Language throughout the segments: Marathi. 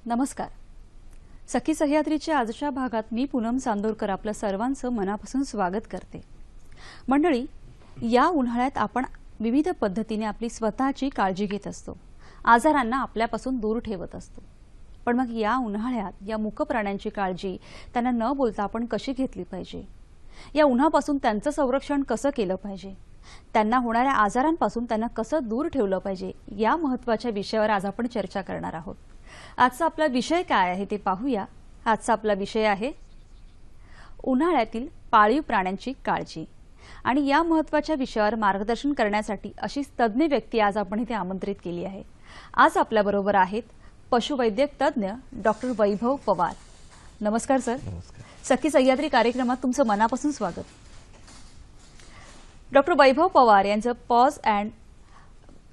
नमस्कार. सखी सह्याद्रीच्या आजच्या भागात मी पूनम चांदोरकर आपलं सर्वांचं मनापासून स्वागत करते. मंडळी, या उन्हाळ्यात आपण विविध पद्धतीने आपली स्वतःची काळजी घेत असतो, आजारांना आपल्यापासून दूर ठेवत असतो. पण मग या उन्हाळ्यात या मूक प्राण्यांची काळजी त्यांना न बोलता आपण कशी घेतली पाहिजे, या उन्हापासून त्यांचं संरक्षण कसं केलं पाहिजे, त्यांना होणाऱ्या आजारांपासून त्यांना कसं दूर ठेवलं पाहिजे, या महत्त्वाच्या विषयावर आज आपण चर्चा करणार आहोत. आजचा आपला विषय काय आहे ते पाहूया. आजचा आपला विषय आहे उन्हाळ्यातील पाळीव प्राण्यांची काळजी. आणि या महत्त्वाच्या विषयावर मार्गदर्शन करण्यासाठी अशी तज्ञ व्यक्ती आज आपण इथे आमंत्रित केली आहे. आज आपल्याबरोबर आहेत पशुवैद्यक तज्ञ डॉक्टर वैभव पवार. नमस्कार सर. नमस्कार. सखी सह्याद्री कार्यक्रमात तुमचं मनापासून स्वागत. डॉक्टर वैभव पवार यांचं pause and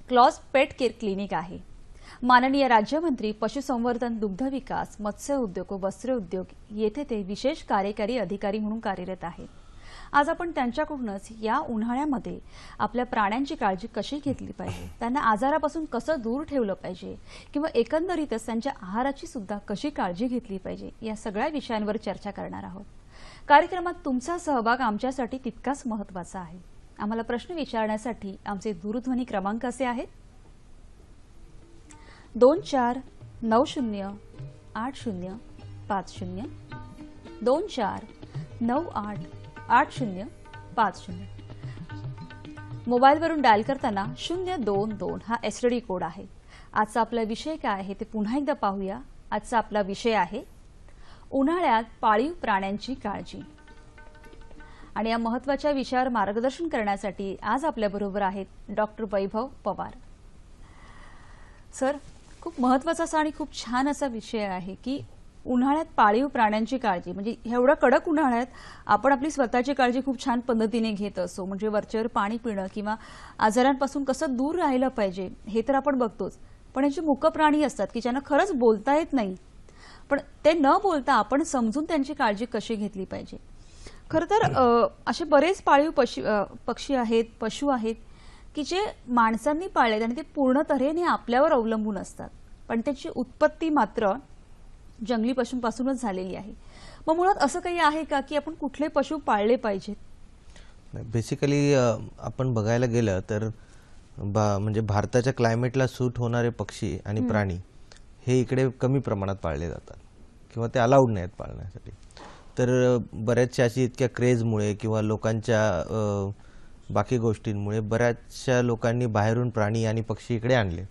clause pet care clinic आहे. माननीय राज्यमंत्री पशुसंवर्धन, दुग्धविकास, मत्स्य उद्योग व वस्त्र उद्योग येथे ते विशेष कार्यकारी अधिकारी म्हणून कार्यरत आहेत. आज आपण त्यांच्याकडूनच या उन्हाळ्यामध्ये आपल्या प्राण्यांची काळजी कशी घेतली पाहिजे, त्यांना आजारापासून कसं दूर ठेवलं पाहिजे किंवा एकंदरीतच त्यांच्या आहाराची सुद्धा कशी काळजी घेतली पाहिजे, या सगळ्या विषयांवर चर्चा करणार आहोत. कार्यक्रमात तुमचा सहभाग आमच्यासाठी तितकाच महत्त्वाचा आहे. आम्हाला प्रश्न विचारण्यासाठी आमचे दूरध्वनी क्रमांक असे आहेत 24908050 24988050. मोबाईलवरून डायल करताना 022 हा एसटीडी कोड आहे. आजचा आपला विषय काय आहे ते पुन्हा एकदा पाहूया. आजचा आपला विषय आहे उन्हाळ्यात पाळीव प्राण्यांची काळजी. आणि या महत्त्वाच्या विषयावर मार्गदर्शन करण्यासाठी आज आपल्याबरोबर आहेत डॉक्टर वैभव पवार. सर, खूप महत्त्वाचा असा आणि खूप छान असा विषय आहे की उन्हाळ्यात पाळीव प्राण्यांची काळजी. म्हणजे एवढ्या कडक उन्हाळ्यात आपण आपली स्वतःची काळजी खूप छान पद्धतीने घेत असतो. म्हणजे वरचेवर पाणी पिणं किंवा आजारांपासून कसं दूर राहिलं पाहिजे हे तर आपण बघतोच. पण याचे मूक प्राणी असतात की ज्यांना खरंच बोलता येत नाही, पण ते न बोलता आपण समजून त्यांची काळजी कशी घेतली पाहिजे. खरं तर असे बरेच पाळीव पक्षी आहेत, पशु आहेत की जे माणसांनी पाळलेत आणि ते पूर्ण तऱ्हेने आपल्यावर अवलंबून असतात, पण त्याची उत्पत्ती मात्र जंगली पशूंपासूनच झालेली आहे. मग मुळात असं काही आहे का की आपण कुठले पशु पाळले पाहिजेत? बेसिकली आपण बघायला गेलं तर म्हणजे भारताच्या क्लायमेटला सूट होणारे पक्षी आणि प्राणी हे इकडे कमी प्रमाणात पाळले जातात किंवा ते अलाउड नाहीत पाळण्यासाठी. तर बऱ्याचशा अशी इतक्या क्रेजमुळे किंवा लोकांच्या बाकी गोष्टींमुळे बऱ्याचशा लोकांनी बाहेरून प्राणी आणि पक्षी इकडे आणले.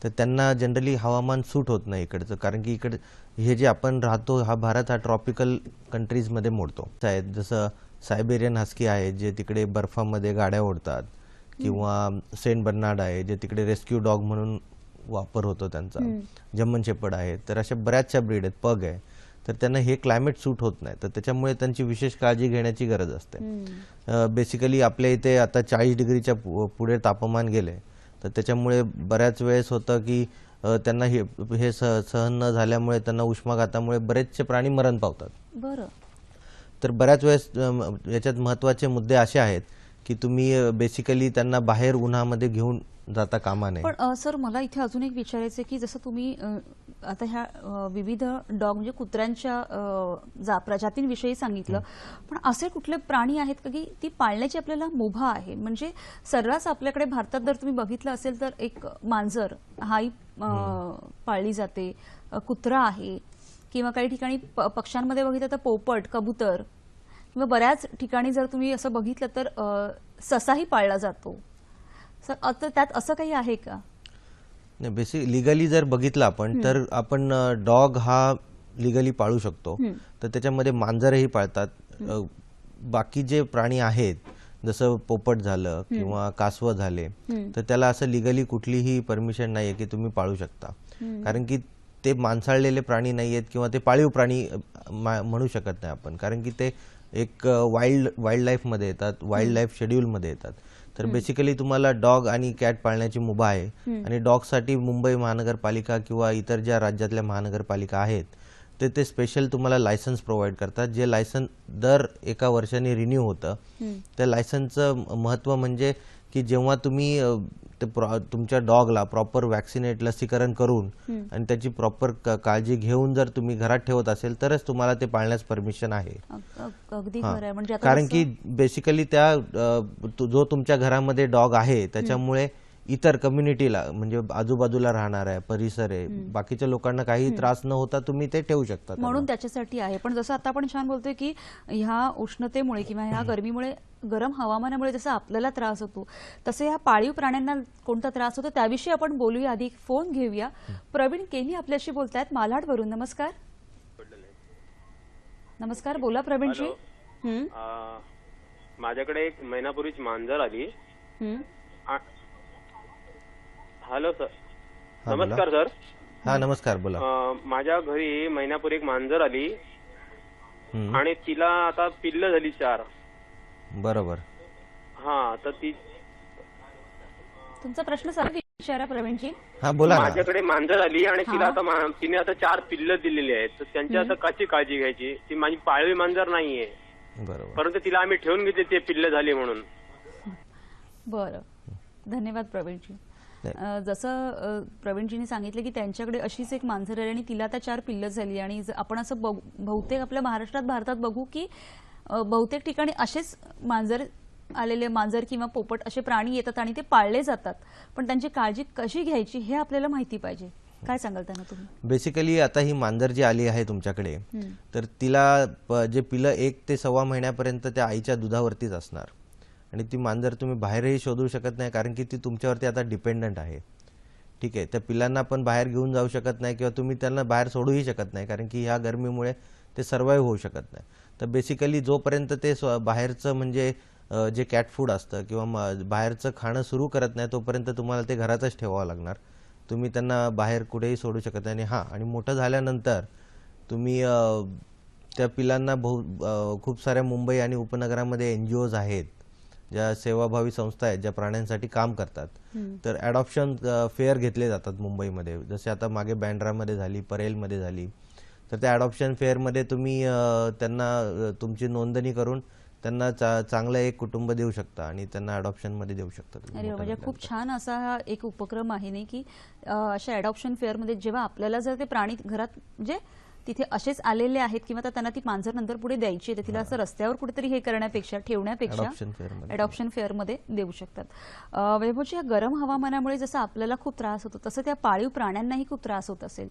तर त्यांना जनरली हवामान सूट होत नाही इकडचं, कारण की इकडे हे जे आपण राहतो हा भारत हा ट्रॉपिकल कंट्रीजमध्ये मोडतो आहेत. जसं सायबेरियन हस्की आहे जे तिकडे बर्फामध्ये गाड्या ओढतात, किंवा सेंट बर्नार्ड आहे जे तिकडे रेस्क्यू डॉग म्हणून वापर होतो त्यांचा, जर्मन शेपर्ड आहे. तर अशा बऱ्याचशा ब्रीड आहेत, पग आहे. तर त्यांना हे क्लायमेट सूट होत नाही, तर त्याच्यामुळे त्यांची विशेष काळजी घेण्याची गरज असते. बेसिकली आपल्या इथे आता 40 डिग्रीच्या पुढे तापमान गेले, तर त्याच्यामुळे बऱ्याच वेळेस होतं की त्यांना हे सहन न झाल्यामुळे त्यांना उष्माघातामुळे बरेचसे प्राणी मरण पावतात. बरं. तर बऱ्याच वेळेस याच्यात महत्त्वाचे मुद्दे असे आहेत की तुम्ही बेसिकली त्यांना बाहेर उन्हामध्ये घेऊन जाता कामा नये. पण सर, मला इथे अजून एक विचारायचं की जसं तुम्ही आता ह्या विविध डॉग म्हणजे कुत्र्यांच्या प्रजातींविषयी सांगितलं, पण असे कुठले प्राणी आहेत का की ती पाळण्याची आपल्याला मुभा आहे? म्हणजे सर्रास आपल्याकडे भारतात जर तुम्ही बघितलं असेल तर एक मांजर हाही पाळली जाते, कुत्रा आहे, किंवा काही ठिकाणी पक्ष्यांमध्ये बघितलं तर पोपट, कबूतर, किंवा बऱ्याच ठिकाणी जर तुम्ही असं बघितलं तर ससाही पाळला जातो. सर, त्यात असं काही आहे का? नाही, बेसिक लिगली जर बघितलं आपण तर आपण डॉग हा लिगली पाळू शकतो. तर त्याच्यामध्ये मांजरही पाळतात. बाकी जे प्राणी आहेत जसं पोपट झालं किंवा कासव झाले, तर त्याला असं लिगली कुठलीही परमिशन नाही आहे की तुम्ही पाळू शकता, कारण की ते माणसाळलेले प्राणी नाही आहेत किंवा ते पाळीव प्राणी म्हणू शकत नाही आपण, कारण की ते एक वाईल्ड लाईफमध्ये येतात, वाईल्ड लाईफ शेड्यूलमध्ये येतात. तर बेसिकली तुम्हाला डॉग आणि कॅट पाळण्याची मुभा आहे. आणि डॉगसाठी मुंबई महानगरपालिका किंवा इतर ज्या राज्यातल्या महानगरपालिका आहेत ते स्पेशल तुम्हाला लायसन्स प्रोव्हाइड करतात, जे लायसन्स दर एका वर्षाने रिन्यू होतं. त्या लायसन्सचं महत्त्व म्हणजे की जेव्हा तुम्ही तुमच्या डॉगला प्रॉपर वॅक्सिनेट लसीकरण करून आणि त्याची प्रॉपर काळजी घेऊन जर तुम्ही घरात ठेवत असेल तरच तुम्हाला ते पाळण्यास परमिशन आहे. अगदी खरं आहे. म्हणजे आता कारण की बेसिकली जो तुमच्या घरामध्ये डॉग आहे त्याच्यामुळे इतर कम्युनिटीला म्हणजे आजूबाजूला राहणार आहे परिसर आहे बाकीच्या लोकांना काही त्रास न होता तुम्ही ते ठेवू शकता म्हणून त्याच्यासाठी आहे. पण जसं आता आपण छान बोलतोय की ह्या उष्णतेमुळे किंवा ह्या गरमीमुळे गरम हवामानामुळे जसं आपल्याला त्रास होतो तसे ह्या पाळीव प्राण्यांना कोणता त्रास होतो त्याविषयी आपण बोलूया. आधी फोन घेऊया. प्रवीण केनी आपल्याशी बोलतायत मालाडवरून. नमस्कार. नमस्कार, बोला प्रवीणजी. माझ्याकडे एक महिनापूर्वीच मांजर आली. Hello sir. नमस्कार सर. हा नमस्कार, बोला. माझ्या घरी महिन्यापूर्वी एक मांजर आली आणि तिला आता पिल्ल झाली 4. बरोबर. हा, तर ती तुमचा प्रश्न सर विचारा प्रवीणजी. हा बोला. माझ्याकडे मांजर आली आणि तिला आता तिने आता 4 पिल्ल दिलेली आहेत. तर त्यांची आता कशी काळजी घ्यायची? ती माझी पाळवी मांजर नाहीये. बरोबर. परंतु तिला आम्ही ठेवून घेतले ते पिल्ल झाली म्हणून. बरं, धन्यवाद प्रवीणजी. जसं प्रवीणजींनी सांगितलं की त्यांच्याकडे अशीच एक मांजर आहे आणि तिला आता 4 पिल्लं झाली आणि आपण असं बहुतेक आपल्या महाराष्ट्रात भारतात बघू की बहुतेक ठिकाणी असेच मांजर किंवा पोपट असे प्राणी येतात आणि ते पाळले जातात. पण त्यांची काळजी कशी घ्यायची हे आपल्याला माहिती पाहिजे. काय सांगाल त्यांना तुम्ही? बेसिकली आता ही मांजर जी आली आहे तुमच्याकडे तर तिला जे पिलं 1 ते 1.25 महिन्यापर्यंत त्या आईच्या दुधावरतीच असणार आणि ती मांजर तुम्ही बाहेरही शोधू शकत नाही कारण की ती तुमच्यावरती आता डिपेंडंट आहे. ठीक आहे. त्या पिलांना पण बाहेर घेऊन जाऊ शकत नाही किंवा तुम्ही त्यांना बाहेर सोडूही शकत नाही कारण की ह्या गरमीमुळे ते सर्वाइव्ह होऊ शकत नाही. तर बेसिकली जोपर्यंत ते बाहेरचं म्हणजे जे कॅट फूड असतं किंवा बाहेरचं खाणं सुरू करत नाही तोपर्यंत तुम्हाला ते घरातच ठेवावं लागणार. तुम्ही त्यांना बाहेर कुठेही सोडू शकत नाही. आणि मोठं झाल्यानंतर तुम्ही त्या पिलांना खूप साऱ्या मुंबई आणि उपनगरामध्ये NGOs आहेत ज्या सेवाभावी संस्था आहेत ज्या प्राण्यांसाठी काम करतात. तर ॲडॉप्शन फेअर घेतले जातात मुंबईमध्ये. जसे आता मागे बँड्रामध्ये झाली, परेलमध्ये झाली. तर त्या ॲडॉप्शन फेअरमध्ये तुम्ही त्यांना तुमची नोंदणी करून त्यांना चांगलं एक कुटुंब देऊ शकता आणि त्यांना ॲडॉप्शनमध्ये देऊ शकता. अरे म्हणजे खूप छान असा हा एक उपक्रम आहे नाही की अशा ॲडॉप्शन फेअरमध्ये जेव्हा आपल्याला जर ते प्राणी घरात म्हणजे तिथे असेच आलेले आहेत किंवा त्यांना ती मांजर नंतर पुढे द्यायची तर तिला असं रस्त्यावर कुठेतरी हे करण्यापेक्षा ठेवण्यापेक्षा ॲडॉप्शन फेअरमध्ये देऊ शकतात. वैभवजी, या गरम हवामानामुळे जसं आपल्याला खूप त्रास होतो तसं त्या पाळीव प्राण्यांनाही खूप त्रास होत असेल.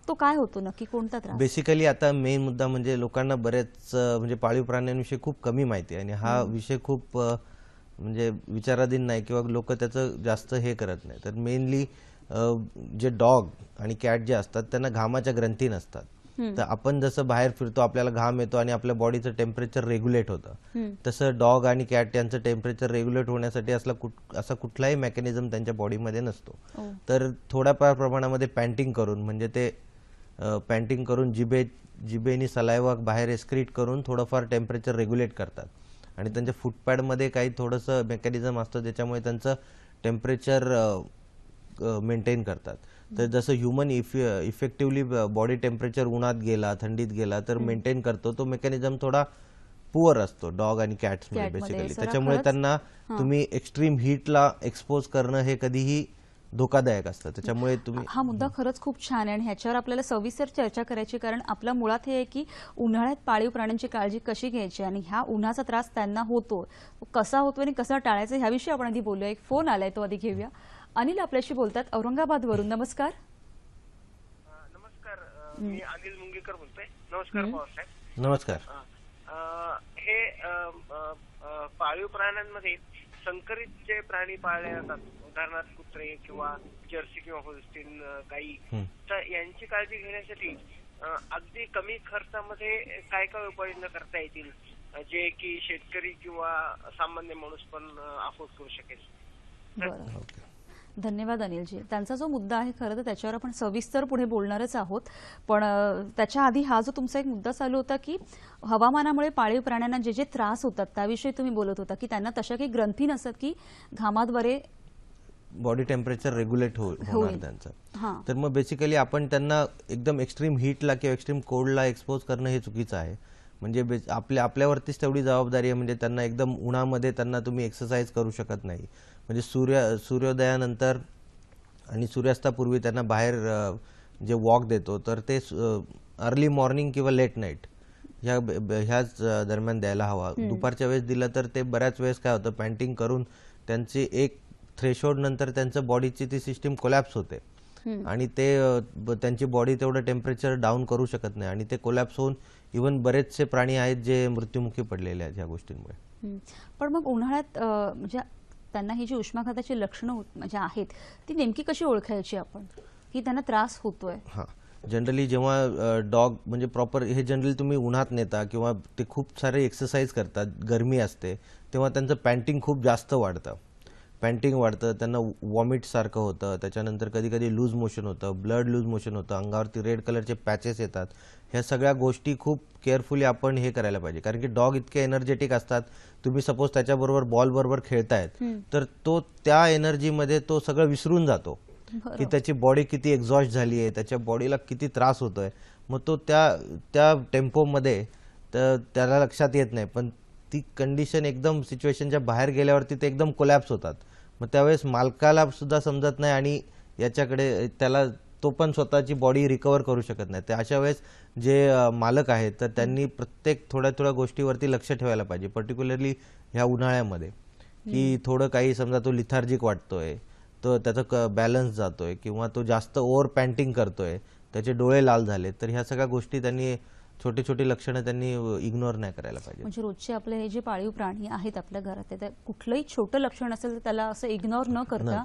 तो काय होतो नक्की, कोणता त्रास? बेसिकली आता मेन मुद्दा म्हणजे लोकांना बरेच म्हणजे पाळीव प्राण्यांविषयी खूप कमी माहिती आहे आणि हा विषय खूप म्हणजे विचाराधीन नाही किंवा लोक त्याचं जास्त हे करत नाही. तर मेनली जे डॉग आणि कॅट जे असतात त्यांना घामाच्या ग्रंथी नसतात. तर आपण जसं बाहेर फिरतो आपल्याला घाम येतो आणि आपल्या बॉडीचं टेम्परेचर रेग्युलेट होतं तसं डॉग आणि कॅट यांचं टेम्परेचर रेग्युलेट होण्यासाठी असा कुठलाही मेकॅनिझम त्यांच्या बॉडीमध्ये नसतो. तर थोड्याफार प्रमाणामध्ये पॅन्टिंग करून म्हणजे ते पॅन्टिंग करून जिभेनी सलायवा बाहेर एक्सक्रीट करून थोडंफार टेम्परेचर रेग्युलेट करतात आणि त्यांच्या फुटपॅडमध्ये काही थोडंसं मेकॅनिझम असतं ज्याच्यामुळे त्यांचं टेम्परेचर मेंटेन करतात. तर जसं ह्युमन इफेक्टिव्हली बॉडी टेम्परेचर उन्हात गेला थंडीत गेला तर मेंटेन करतो तो मेकॅनिझम थोडा पुअर असतो डॉग आणि कॅट्समध्ये बेसिकली. त्याच्यामुळे त्यांना तुम्ही एक्स्ट्रीम हीटला एक्सपोज करणं हे कधीही धोकादायक असतं. त्याच्यामुळे तुम्ही हा मुद्दा खरंच खूप छान आहे आणि ह्याच्यावर आपल्याला सविस्तर चर्चा करायची कारण आपला मुळात हे आहे की उन्हाळ्यात पाळीव प्राण्यांची काळजी कशी घ्यायची आणि ह्या उन्हाचा त्रास त्यांना होतो कसा होतो आणि कसा टाळायचा ह्याविषयी आपण आधी बोलूया. एक फोन आलाय तो आधी घेऊया. अनिल आपल्याशी बोलतात औरंगाबादवरून. नमस्कार. नमस्कार, मी अनिल मुंगेकर बोलतोय. नमस्कार पवारसाहेब. नमस्कार. हे पाळीव प्राण्यांमध्ये संकरित जे प्राणी पाळले जातात उदाहरणार्थ कुत्रे किंवा जर्सी किंवा होल्स्टीन गाई तर यांची काळजी घेण्यासाठी अगदी कमी खर्चामध्ये काय काय उपाययोजना करता येतील जे की शेतकरी किंवा सामान्य माणूस पण अफोर्ड करू शकेल? धन्यवाद अनिलजी. त्यांचा जो मुद्दा आहे खरं तर त्याच्यावर आपण सविस्तर पुढे बोलणारच आहोत. पण त्याच्या आधी हा जो तुमचा एक मुद्दा चालू होता की हवामानामुळे पाळीव प्राण्यांना जे जे त्रास होतात त्याविषयी तुम्ही बोलत होता की त्यांना तशा काही ग्रंथी नसतात की घामाद्वारे बॉडी टेम्परेचर रेग्युलेट होणार त्यांचं. तर मग बेसिकली आपण त्यांना एकदम एक्स्ट्रीम हीटला किंवा एक्स्ट्रीम कोल्डला एक्सपोज करणं हे चुकीचं आहे. म्हणजे आपल्यावरतीच तेवढी जबाबदारी आहे. म्हणजे त्यांना एकदम उन्हामध्ये त्यांना तुम्ही एक्सरसाइज करू शकत नाही. म्हणजे सूर्योदयानंतर आणि सूर्यास्तापूर्वी त्यांना बाहेर जे वॉक देतो तर ते अर्ली मॉर्निंग किंवा लेट नाईट ह्याच दरम्यान द्यायला हवा. दुपारच्या वेळेस दिलं तर ते बऱ्याच वेळेस काय होतं, पॅन्टिंग करून त्यांची एक थ्रेशोल्ड नंतर त्यांचं बॉडीची ती सिस्टीम कोलॅप्स होते आणि ते त्यांची बॉडी तेवढं टेम्परेचर डाऊन करू शकत नाही आणि ते कोलॅप्स होऊन इव्हन बरेचसे प्राणी आहेत जे मृत्युमुखी पडलेले आहेत ह्या गोष्टींमुळे. पण मग उन्हाळ्यात म्हणजे त्यांना ही जी उष्माघाताची लक्षणं म्हणजे आहेत ती नेमकी कशी ओळखायची आपण की त्यांना त्रास होतोय? हां, जनरली जेव्हा डॉग म्हणजे प्रॉपर हे जनरली तुम्ही उन्हात नेता किंवा ते खूप सारे एक्सरसाइज करतात, गरमी असते, तेव्हा त्यांचं पॅन्टिंग खूप जास्त वाढतं. पॅन्टिंग वाढतं, त्यांना वॉमिट सारखं होतं, त्याच्यानंतर कधी कधी लूज मोशन होतं, ब्लड लूज मोशन होतं, अंगावरती रेड कलरचे पॅचेस येतात. ह्या सगळ्या गोष्टी खूप केअरफुली आपण हे करायला पाहिजे, कारण की डॉग इतके एनर्जेटिक असतात. तुम्ही सपोज त्याच्याबरोबर बॉल बरोबर खेळतायत तर तो त्या एनर्जीमध्ये तो सगळं विसरून जातो की त्याची बॉडी किती एक्झॉस्ट झाली आहे, त्याच्या बॉडीला किती त्रास होतोय. मग तो त्या टेम्पोमध्ये त्याला लक्षात येत नाही, पण ती कंडिशन एकदम सिच्युएशनच्या बाहेर गेल्यावरती ते एकदम कोलॅप्स होतात. मग त्यावेळेस मालकाला सुद्धा समजत नाही आणि याच्याकडे त्याला तो पण स्वतःची बॉडी रिकवर करू शकत नाही. तर अशा वेळेस जे मालक आहेत तर त्यांनी प्रत्येक थोड्या थोड्या गोष्टीवरती लक्ष ठेवायला पाहिजे, पर्टिक्युलरली ह्या उन्हाळ्यामध्ये, की थोडं काही समजा तो लिथार्जिक वाटतोय, तो त्याचा बॅलन्स जातोय किंवा तो जास्त ओव्हर पॅन्टिंग करतोय, त्याचे डोळे लाल झाले, तर ह्या सगळ्या गोष्टी त्यांनी छोटी छोटी लक्षणं त्यांनी इग्नोर नाही करायला पाहिजे. म्हणजे रोजचे आपले हे जे पाळीव प्राणी आहेत आपल्या घरात ते कुठलंही छोटं लक्षण असेल तर त्याला असं इग्नोर न करता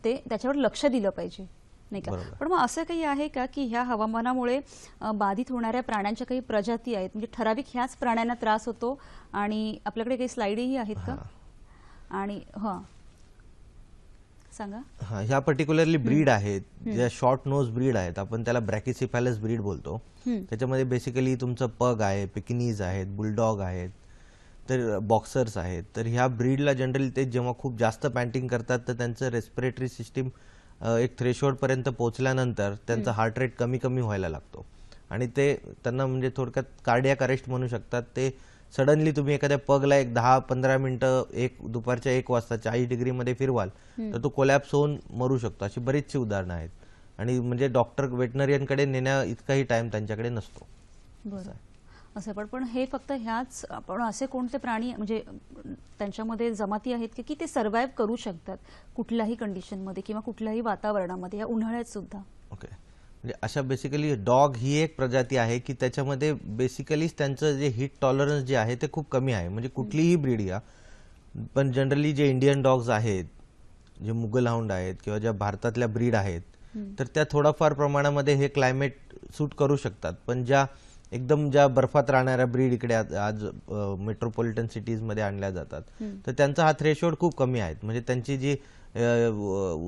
ते त्याच्यावर लक्ष दिलं पाहिजे, नाही का? पण मग असं काही आहे का की ह्या हवामानामुळे बाधित होणाऱ्या प्राण्यांच्या काही प्रजाती आहेत, म्हणजे ठराविक ह्याच प्राण्यांना त्रास होतो आणि आपल्याकडे काही स्लाइडही आहेत का? आणि सांगा. हां, ह्या पर्टिक्युलरली ब्रीड आहेत ज्या शॉर्ट नोज ब्रीड आहेत, आपण त्याला ब्रॅकिसिफॅलस ब्रीड बोलतो. त्याच्यामध्ये बेसिकली तुमचं पग आहे, पिकिनीज आहेत, बुलडॉग आहेत, तर बॉक्सर्स आहेत. तर ह्या ब्रीडला जनरली ते जेव्हा खूप जास्त पॅन्टिंग करतात तर त्यांचं रेस्पिरेटरी सिस्टीम एक थ्रेशोल्डपर्यंत पोहोचल्यानंतर त्यांचा हार्ट रेट कमी कमी व्हायला लागतो आणि ते त्यांना म्हणजे थोडक्यात कार्डियाक अरेस्ट म्हणू शकतात. ते सडनली तुम्ही एखाद्या पगला एक 10-15 मिनिटं दुपारच्या 1 वाजता 40 डिग्रीमध्ये फिरवाल तर तो कोलॅप्स होऊन मरू शकतो. अशी बरीचशी उदाहरणं आहेत आणि म्हणजे डॉक्टर वेटनरियनकडे नेण्या इतकाही टाइम त्यांच्याकडे नसतो. बरं, असं पण हे फक्त ह्याच आपण असे कोणते प्राणी म्हणजे त्यांच्यामध्ये जमाती आहेत की ते सर्व्हाइव्ह करू शकतात कुठल्याही कंडिशनमध्ये किंवा कुठल्याही वातावरणामध्ये या उन्हाळ्यात सुद्धा? ओके, म्हणजे अशा बेसिकली डॉग ही एक प्रजाती आहे की त्याच्यामध्ये बेसिकली त्यांचं जे हीट टॉलरन्स जे आहे ते खूप कमी आहे. म्हणजे कुठलीही ब्रीड या, पण जनरली जे इंडियन डॉग्स आहेत, जे मुगल हाऊंड आहेत किंवा ज्या भारतातल्या ब्रीड आहेत तर त्या थोडाफार प्रमाणामध्ये हे क्लायमेट सूट करू शकतात. पण ज्या बर्फात राहणाऱ्या ब्रीड इकडे आज मेट्रोपॉलिटन सिटीजमध्ये आणल्या जातात तर त्यांचा हा थ्रेशोल्ड खूप कमी आहे. म्हणजे त्यांची जी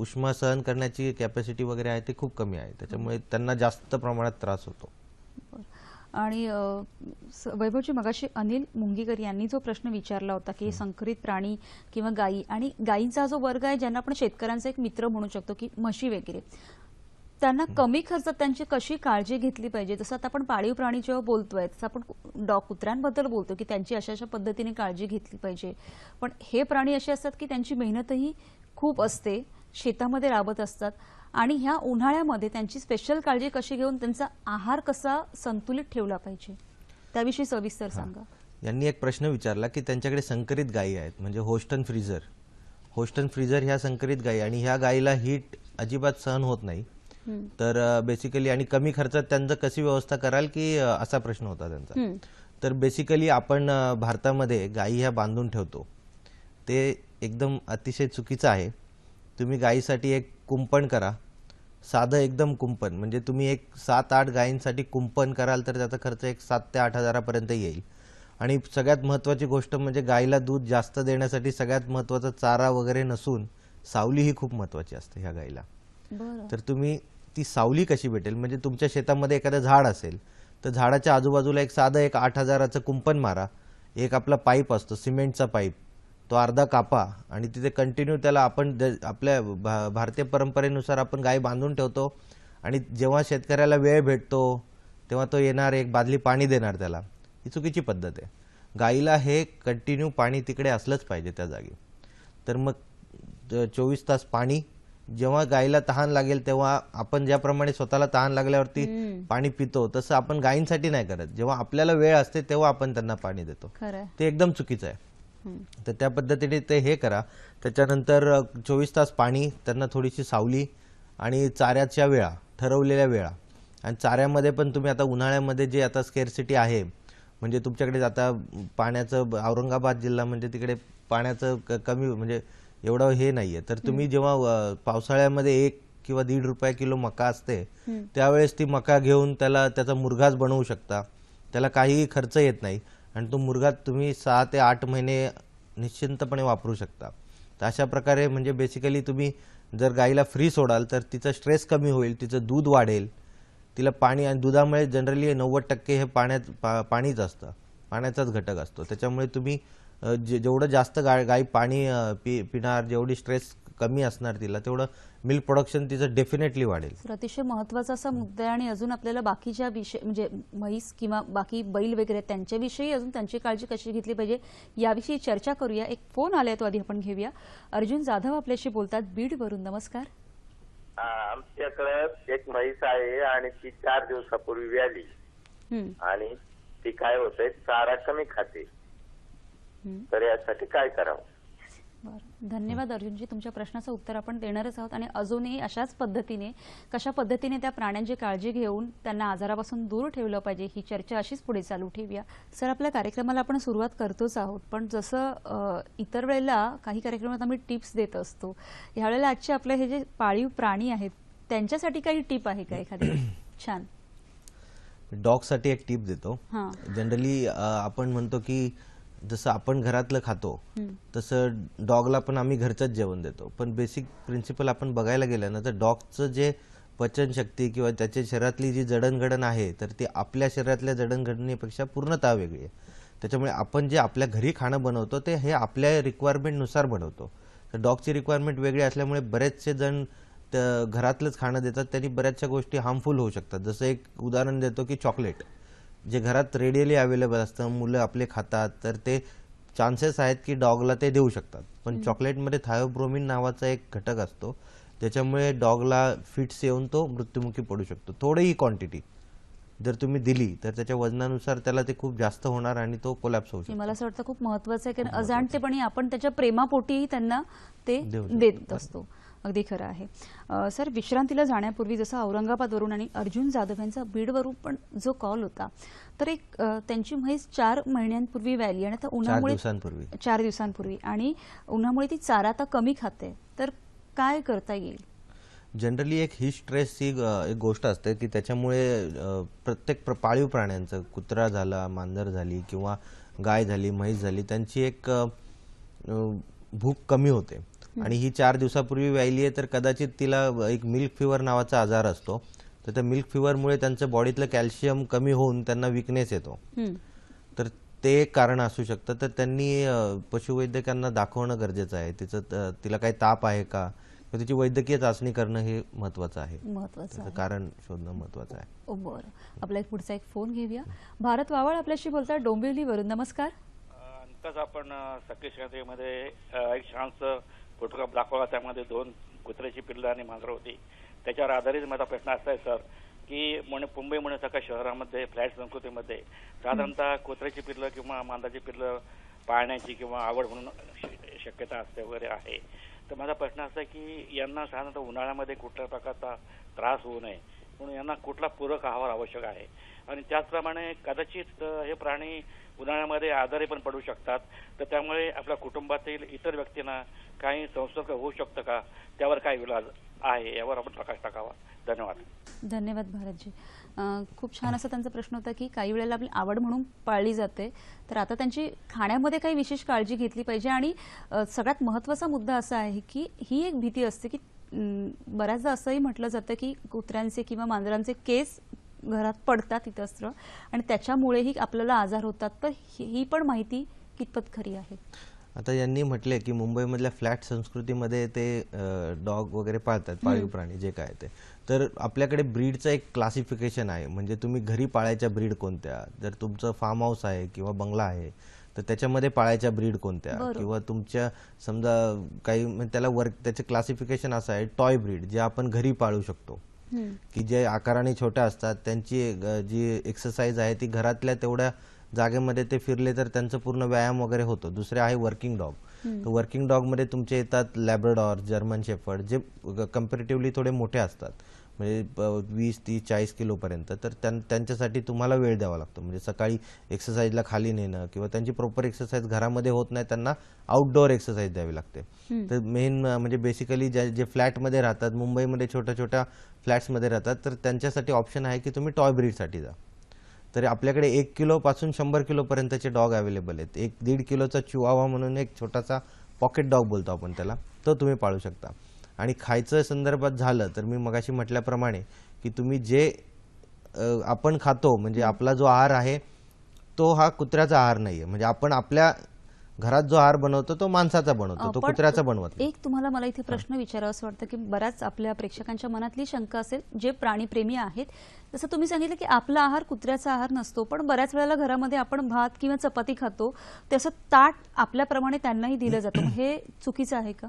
उष्मा सहन करण्याची कॅपॅसिटी वगैरे आहे ते खूप कमी आहे, त्याच्यामुळे त्यांना जास्त प्रमाणात त्रास होतो. आणि वैभवजी, मगाशी अनिल मुंगीकर यांनी जो प्रश्न विचारला होता की संकरित प्राणी किंवा गायी, आणि गायींचा जो वर्ग आहे ज्यांना आपण शेतकऱ्यांचा एक मित्र म्हणू शकतो की म्हशी वगैरे, त्यांना कमी खर्चात त्यांची कशी काळजी घेतली पाहिजे? जसं आता आपण पाळीव प्राणी जेव्हा बोलतोय तसं आपण कुत्र्यांबद्दल बोलतो की त्यांची अशा पद्धतीने काळजी घेतली पाहिजे, पण हे प्राणी असे असतात की त्यांची मेहनतही खूप असते, शेतामध्ये राबत असतात आणि ह्या उन्हाळ्यामध्ये त्यांची स्पेशल काळजी कशी घेऊन त्यांचा आहार कसा संतुलित ठेवला पाहिजे त्याविषयी सविस्तर सांगा. यांनी एक प्रश्न विचारला की त्यांच्याकडे संकरित गायी आहेत, म्हणजे होस्टन फ्रीझर ह्या संकरित गायी, आणि ह्या गायीला हीट अजिबात सहन होत नाही. तर बेसिकली आणि कमी खर्चात त्यांचं कशी व्यवस्था कराल की असा प्रश्न होता त्यांचा. तर बेसिकली आपण भारतामध्ये गायी ह्या बांधून ठेवतो, ते एकदम अतिशय चुकीचं आहे. तुम्ही गायीसाठी एक कुंपण करा, साधं एकदम कुंपण, म्हणजे तुम्ही एक 7-8 गायींसाठी कुंपण कराल तर त्याचा खर्च एक 7 ते 8 हजारापर्यंत येईल. आणि सगळ्यात महत्त्वाची गोष्ट म्हणजे गायीला दूध जास्त देण्यासाठी सगळ्यात महत्त्वाचा चारा वगैरे नसून सावली ही खूप महत्त्वाची असते ह्या गायीला. तर तुम्ही ती सावली कशी भेटेल, म्हणजे तुमच्या शेतामध्ये एखादं झाड असेल तर झाडाच्या आजूबाजूला एक साधं 8 हजाराचं कुंपण मारा. एक आपला पाईप असतो, सिमेंटचा पाईप, तो अर्धा कापा आणि तिथे कंटिन्यू त्याला आपण आपल्या भारतीय परंपरेनुसार आपण गाय बांधून ठेवतो आणि जेव्हा शेतकऱ्याला वेळ भेटतो तेव्हा तो येणार, एक बादली पाणी देणार त्याला. ही चुकीची पद्धत आहे. गायीला हे कंटिन्यू पाणी तिकडे असलंच पाहिजे त्या जागी. तर मग 24 तास पाणी, जेव्हा गायीला तहान लागेल तेव्हा आपण ज्याप्रमाणे स्वतःला तहान लागल्यावरती पाणी पितो तसं आपण गायींसाठी नाही करत. जेव्हा आपल्याला वेळ असते तेव्हा आपण त्यांना पाणी देतो. खरंय. ते एकदम चुकीचं आहे. तर त्या पद्धतीने ते हे करा. त्याच्यानंतर 24 तास पाणी, त्यांना थोडीशी सावली आणि चाऱ्याच्या वेळा, ठरवलेल्या वेळा. आणि चाऱ्यामध्ये पण तुम्ही आता उन्हाळ्यामध्ये जे आता स्केअरसिटी आहे, म्हणजे तुमच्याकडे आता पाण्याचं, औरंगाबाद जिल्हा म्हणजे तिकडे पाण्याचं कमी म्हणजे एवढं हे नाहीये. तर तुम्ही जेव्हा पावसाळ्यामध्ये 1 किंवा ₹1.5 किलो मका असते त्यावेळेस ती मका घेऊन त्याचा मुरघास बनवू शकता. त्याला काहीही खर्च येत नाही आणि तो मुरघास तुम्ही 6 ते 8 महिने निश्चिंतपणे वापरू शकता. तर अशा प्रकारे म्हणजे बेसिकली तुम्ही जर गाईला फ्री सोडाल तर तिचा स्ट्रेस कमी होईल, तिचं दूध वाढेल, तिला पाणी, आणि दुधामुळे जनरली 90% हे पाणीच असतं, पाण्याचाच घटक असतो. त्याच्यामुळे तुम्ही जेवढं जास्त गाय पाणी पिणार, जेवढी स्ट्रेस कमी असणार तिला, तेवढं मिल्क प्रोडक्शन तिचं डेफिनेटली वाढेल. तर अतिशय महत्त्वाचा असा मुद्दा आहे. आणि अजून आपल्याला बाकीच्या विषय म्हणजे म्हैस किंवा बाकी बैल वगैरे त्यांच्याविषयी अजून त्यांची काळजी कशी घेतली पाहिजे याविषयी चर्चा करूया. एक फोन आलाय तो आधी आपण घेऊया. अर्जुन जाधव आपल्याशी बोलतात बीडवरून. नमस्कार. आमच्याकडे एक म्हैस आहे आणि ती 4 दिवसापूर्वी व्याली आणि ती काय होते, चारा कमी खाते. तर यासाठी काय करावं? बरं, धन्यवाद अर्जुनजी. तुमच्या प्रश्नाचं उत्तर आपण देणारच आहोत. आणि अजूनही अशाच पद्धतीने कशा पद्धतीने त्या प्राण्यांची काळजी घेऊन त्यांना आजारापासून दूर ठेवलं पाहिजे ही चर्चा अशीच पुढे चालू ठेवूया. सर, आपल्या कार्यक्रमाला आपण सुरुवात करतोच आहोत, पण जसं इतर वेळेला काही कार्यक्रमात आम्ही टिप्स देत असतो, ह्यावेळेला आजचे आपले हे जे पाळीव प्राणी आहेत त्यांच्यासाठी काही टिप आहे का एखादी? छान. डॉगसाठी एक टिप देतो. जनरली आपण म्हणतो की जसं आपण घरातलं खातो तसं डॉगला पण आम्ही घरचंच जेवण देतो. पण बेसिक प्रिन्सिपल आपण बघायला गेलं ना तर डॉगचं जे पचनशक्ती किंवा त्याच्या शरीरातली जी जडणघडण आहे तर ती आपल्या शरीरातल्या जडणघडणीपेक्षा पूर्णतः वेगळी आहे. त्याच्यामुळे आपण जे आपल्या घरी खाणं बनवतो ते हे आपल्या रिक्वायरमेंटनुसार बनवतो. तर डॉगची रिक्वायरमेंट वेगळी असल्यामुळे बरेचसे जण घरातलंच खाणं देतात, त्यांनी बऱ्याचशा गोष्टी हार्मफुल होऊ शकतात. जसं एक उदाहरण देतो की चॉकलेट जे घरात रेडियली अवेलेबल असतं, मुलं आपले खातात, तर ते चान्सेस आहेत की डॉगला ते देऊ शकतात. पण चॉकलेटमध्ये थायोब्रोमिन नावाचा एक घटक असतो ज्याच्यामुळे डॉगला फिट्स येऊन तो मृत्युमुखी पडू शकतो. थोडीही क्वांटिटी जर तुम्ही दिली तर त्याच्या वजनानुसार त्याला ते खूप जास्त होणार आणि तो कोलॅप्स होऊ शकतो. मला असं वाटतं खूप महत्त्वाचं आहे की अजाणतेपणी आपण त्याच्या प्रेमापोटीही त्यांना ते देत असतो. अगदी खरं आहे. सर, विश्रांतीला जाण्यापूर्वी जसं औरंगाबादवरून आणि अर्जुन जाधव यांचा बीडवरून पण जो कॉल होता, तर एक त्यांची म्हैस 4 महिन्यांपूर्वी व्याली आणि आता उन्हामुळे 4 दिवसांपूर्वी आणि उन्हामुळे ती चारा आता कमी खाते, तर काय करता येईल? जनरली एक ही स्ट्रेस ही एक गोष्ट असते की त्याच्यामुळे प्रत्येक पाळीव प्राण्यांचं, कुत्रा झाला, मांजर झाली किंवा गाय झाली, म्हैस झाली, त्यांची एक भूक कमी होते. आणि ही 4 दिवसापूर्वी व्यायली आहे तर कदाचित तिला एक मिल्क फिवर नावाचा आजार असतो. तर त्या मिल्क फिवरमुळे त्यांच्या बॉडीतलं कॅल्शियम कमी होऊन त्यांना विकनेस येतो. तर ते एक कारण असू शकतं. तर त्यांनी पशुवैद्यकांना दाखवणं गरजेचं आहे. तिला काही ताप आहे का, तिची वैद्यकीय चाचणी करणं हे महत्वाचं आहे. कारण शोधणं महत्वाचं आहे. बरं, आपला एक पुढचा एक फोन घेऊया. भारत वावळ आपल्याशी बोलतात डोंबिवलीवरून. नमस्कार. नंतर आपण सखी शेतीमध्ये एक छानसं फोटोग्राफ दाखवला, त्यामध्ये 2 कुत्र्याची पिल्लं आणि मांजरं होती. त्याच्यावर आधारित माझा प्रश्न असा आहे सर की मुंबई पुण्यासारख्या शहरामध्ये फ्लॅट संस्कृतीमध्ये साधारणतः कुत्र्याची पिल्लं किंवा मांजराची पिल्लं पाळण्याची किंवा आवड म्हणून शक्यता असते वगैरे आहे. तर माझा प्रश्न असा आहे की यांना साधारणतः उन्हाळ्यामध्ये कुठल्या प्रकारचा त्रास होऊ नये म्हणून यांना कुठला पूरक आहार आवश्यक आहे. आणि त्याचप्रमाणे कदाचित हे प्राणी उन्हाळ्यामध्ये आजारी पण पडू शकतात, तर त्यामुळे आपल्या कुटुंबातील इतर व्यक्तींना काही संसर्ग होऊ शकतो का, त्यावर काय इलाज आहे यावर आपण प्रकाश टाकावा. धन्यवाद. धन्यवाद भारतजी. खूप छान असा त्यांचा प्रश्न होता की काही वेळेला आपली आवड म्हणून पाळली जाते, तर आता त्यांची खाण्यामध्ये काही विशेष काळजी घेतली पाहिजे. आणि सगळ्यात महत्त्वाचा मुद्दा असा आहे की ही एक भीती असते की बऱ्याचदा असंही म्हटलं जातं की कुत्र्यांचे किंवा मांजरांचे केस घरात पडतात इतस्त्र आणि त्याच्यामुळेही आपल्याला आजार होतात. तर ही पण माहिती कितपत खरी आहे? आता यांनी म्हटले की मुंबईमधल्या फ्लॅट संस्कृतीमध्ये ते डॉग वगैरे पाळतात, पाळीव प्राणी जे काय ते. तर आपल्याकडे ब्रीडचं एक क्लासिफिकेशन आहे, म्हणजे तुम्ही घरी पाळायच्या ब्रीड कोणत्या. जर तुमचं फार्म हाऊस आहे किंवा बंगला आहे तर त्याच्यामध्ये पाळायच्या ब्रीड कोणत्या, किंवा तुमच्या समजा काही म्हणजे त्याला त्याचे क्लासिफिकेशन असं आहे टॉय ब्रीड, जे आपण घरी पाळू शकतो, की जे आकाराने छोट्या असतात, त्यांची जी एक्सरसाइज आहे ती घरातल्या तेवढ्या जागेमध्ये ते फिरले तर त्यांचं पूर्ण व्यायाम वगैरे होतो. दुसरे आहे वर्किंग डॉग. तर वर्किंग डॉगमध्ये तुमचे येतात लॅब्राडॉर, जर्मन शेफर्ड, जे कम्पॅरेटिव्हली थोडे मोठे असतात, म्हणजे 20, 30, 40 किलोपर्यंत. तर त्यांच्यासाठी तुम्हाला वेळ द्यावा लागतो, म्हणजे सकाळी एक्सरसाइजला खाली नेणं किंवा त्यांची प्रॉपर एक्सरसाइज घरामध्ये होत नाही, त्यांना आउटडोअर एक्सरसाइज द्यावी लागते. तर मेन म्हणजे बेसिकली जे फ्लॅटमध्ये राहतात, मुंबईमध्ये छोट्या छोट्या फ्लॅट्समध्ये राहतात, तर त्यांच्यासाठी ऑप्शन आहे की तुम्ही टॉय ब्रीडसाठी जा. तर आपल्याकडे 1 किलोपासून 100 किलोपर्यंतचे डॉग अवेलेबल आहेत. 1-1.5 किलोचा चिवावा म्हणून एक छोटासा पॉकेट डॉग बोलतो आपण त्याला, तो तुम्ही पाळू शकता. आणि खायचं संदर्भात झालं तर मी मगाशी म्हटल्याप्रमाणे की तुम्ही जे आपण खातो, म्हणजे आपला जो आहार आहे तो हा कुत्र्याचा आहार नाहीये. म्हणजे आपण आपल्या घरात जो आहार बनवतो तो माणसाचा बनवतो, तो कुत्र्याचा बनवत नाही. एक तुम्हाला मला इथे प्रश्न विचारावा असं वाटतं की बऱ्याच आपल्या प्रेक्षकांच्या मनातली शंका असेल, जे प्राणीप्रेमी आहेत. जसं तुम्ही सांगितलं की आपला आहार कुत्र्याचा आहार नसतो, पण बऱ्याच वेळेला घरामध्ये आपण भात किंवा चपाती खातो, तसं ताट आपल्याप्रमाणे त्यांनाही दिलं जातं. हे चुकीचं आहे का?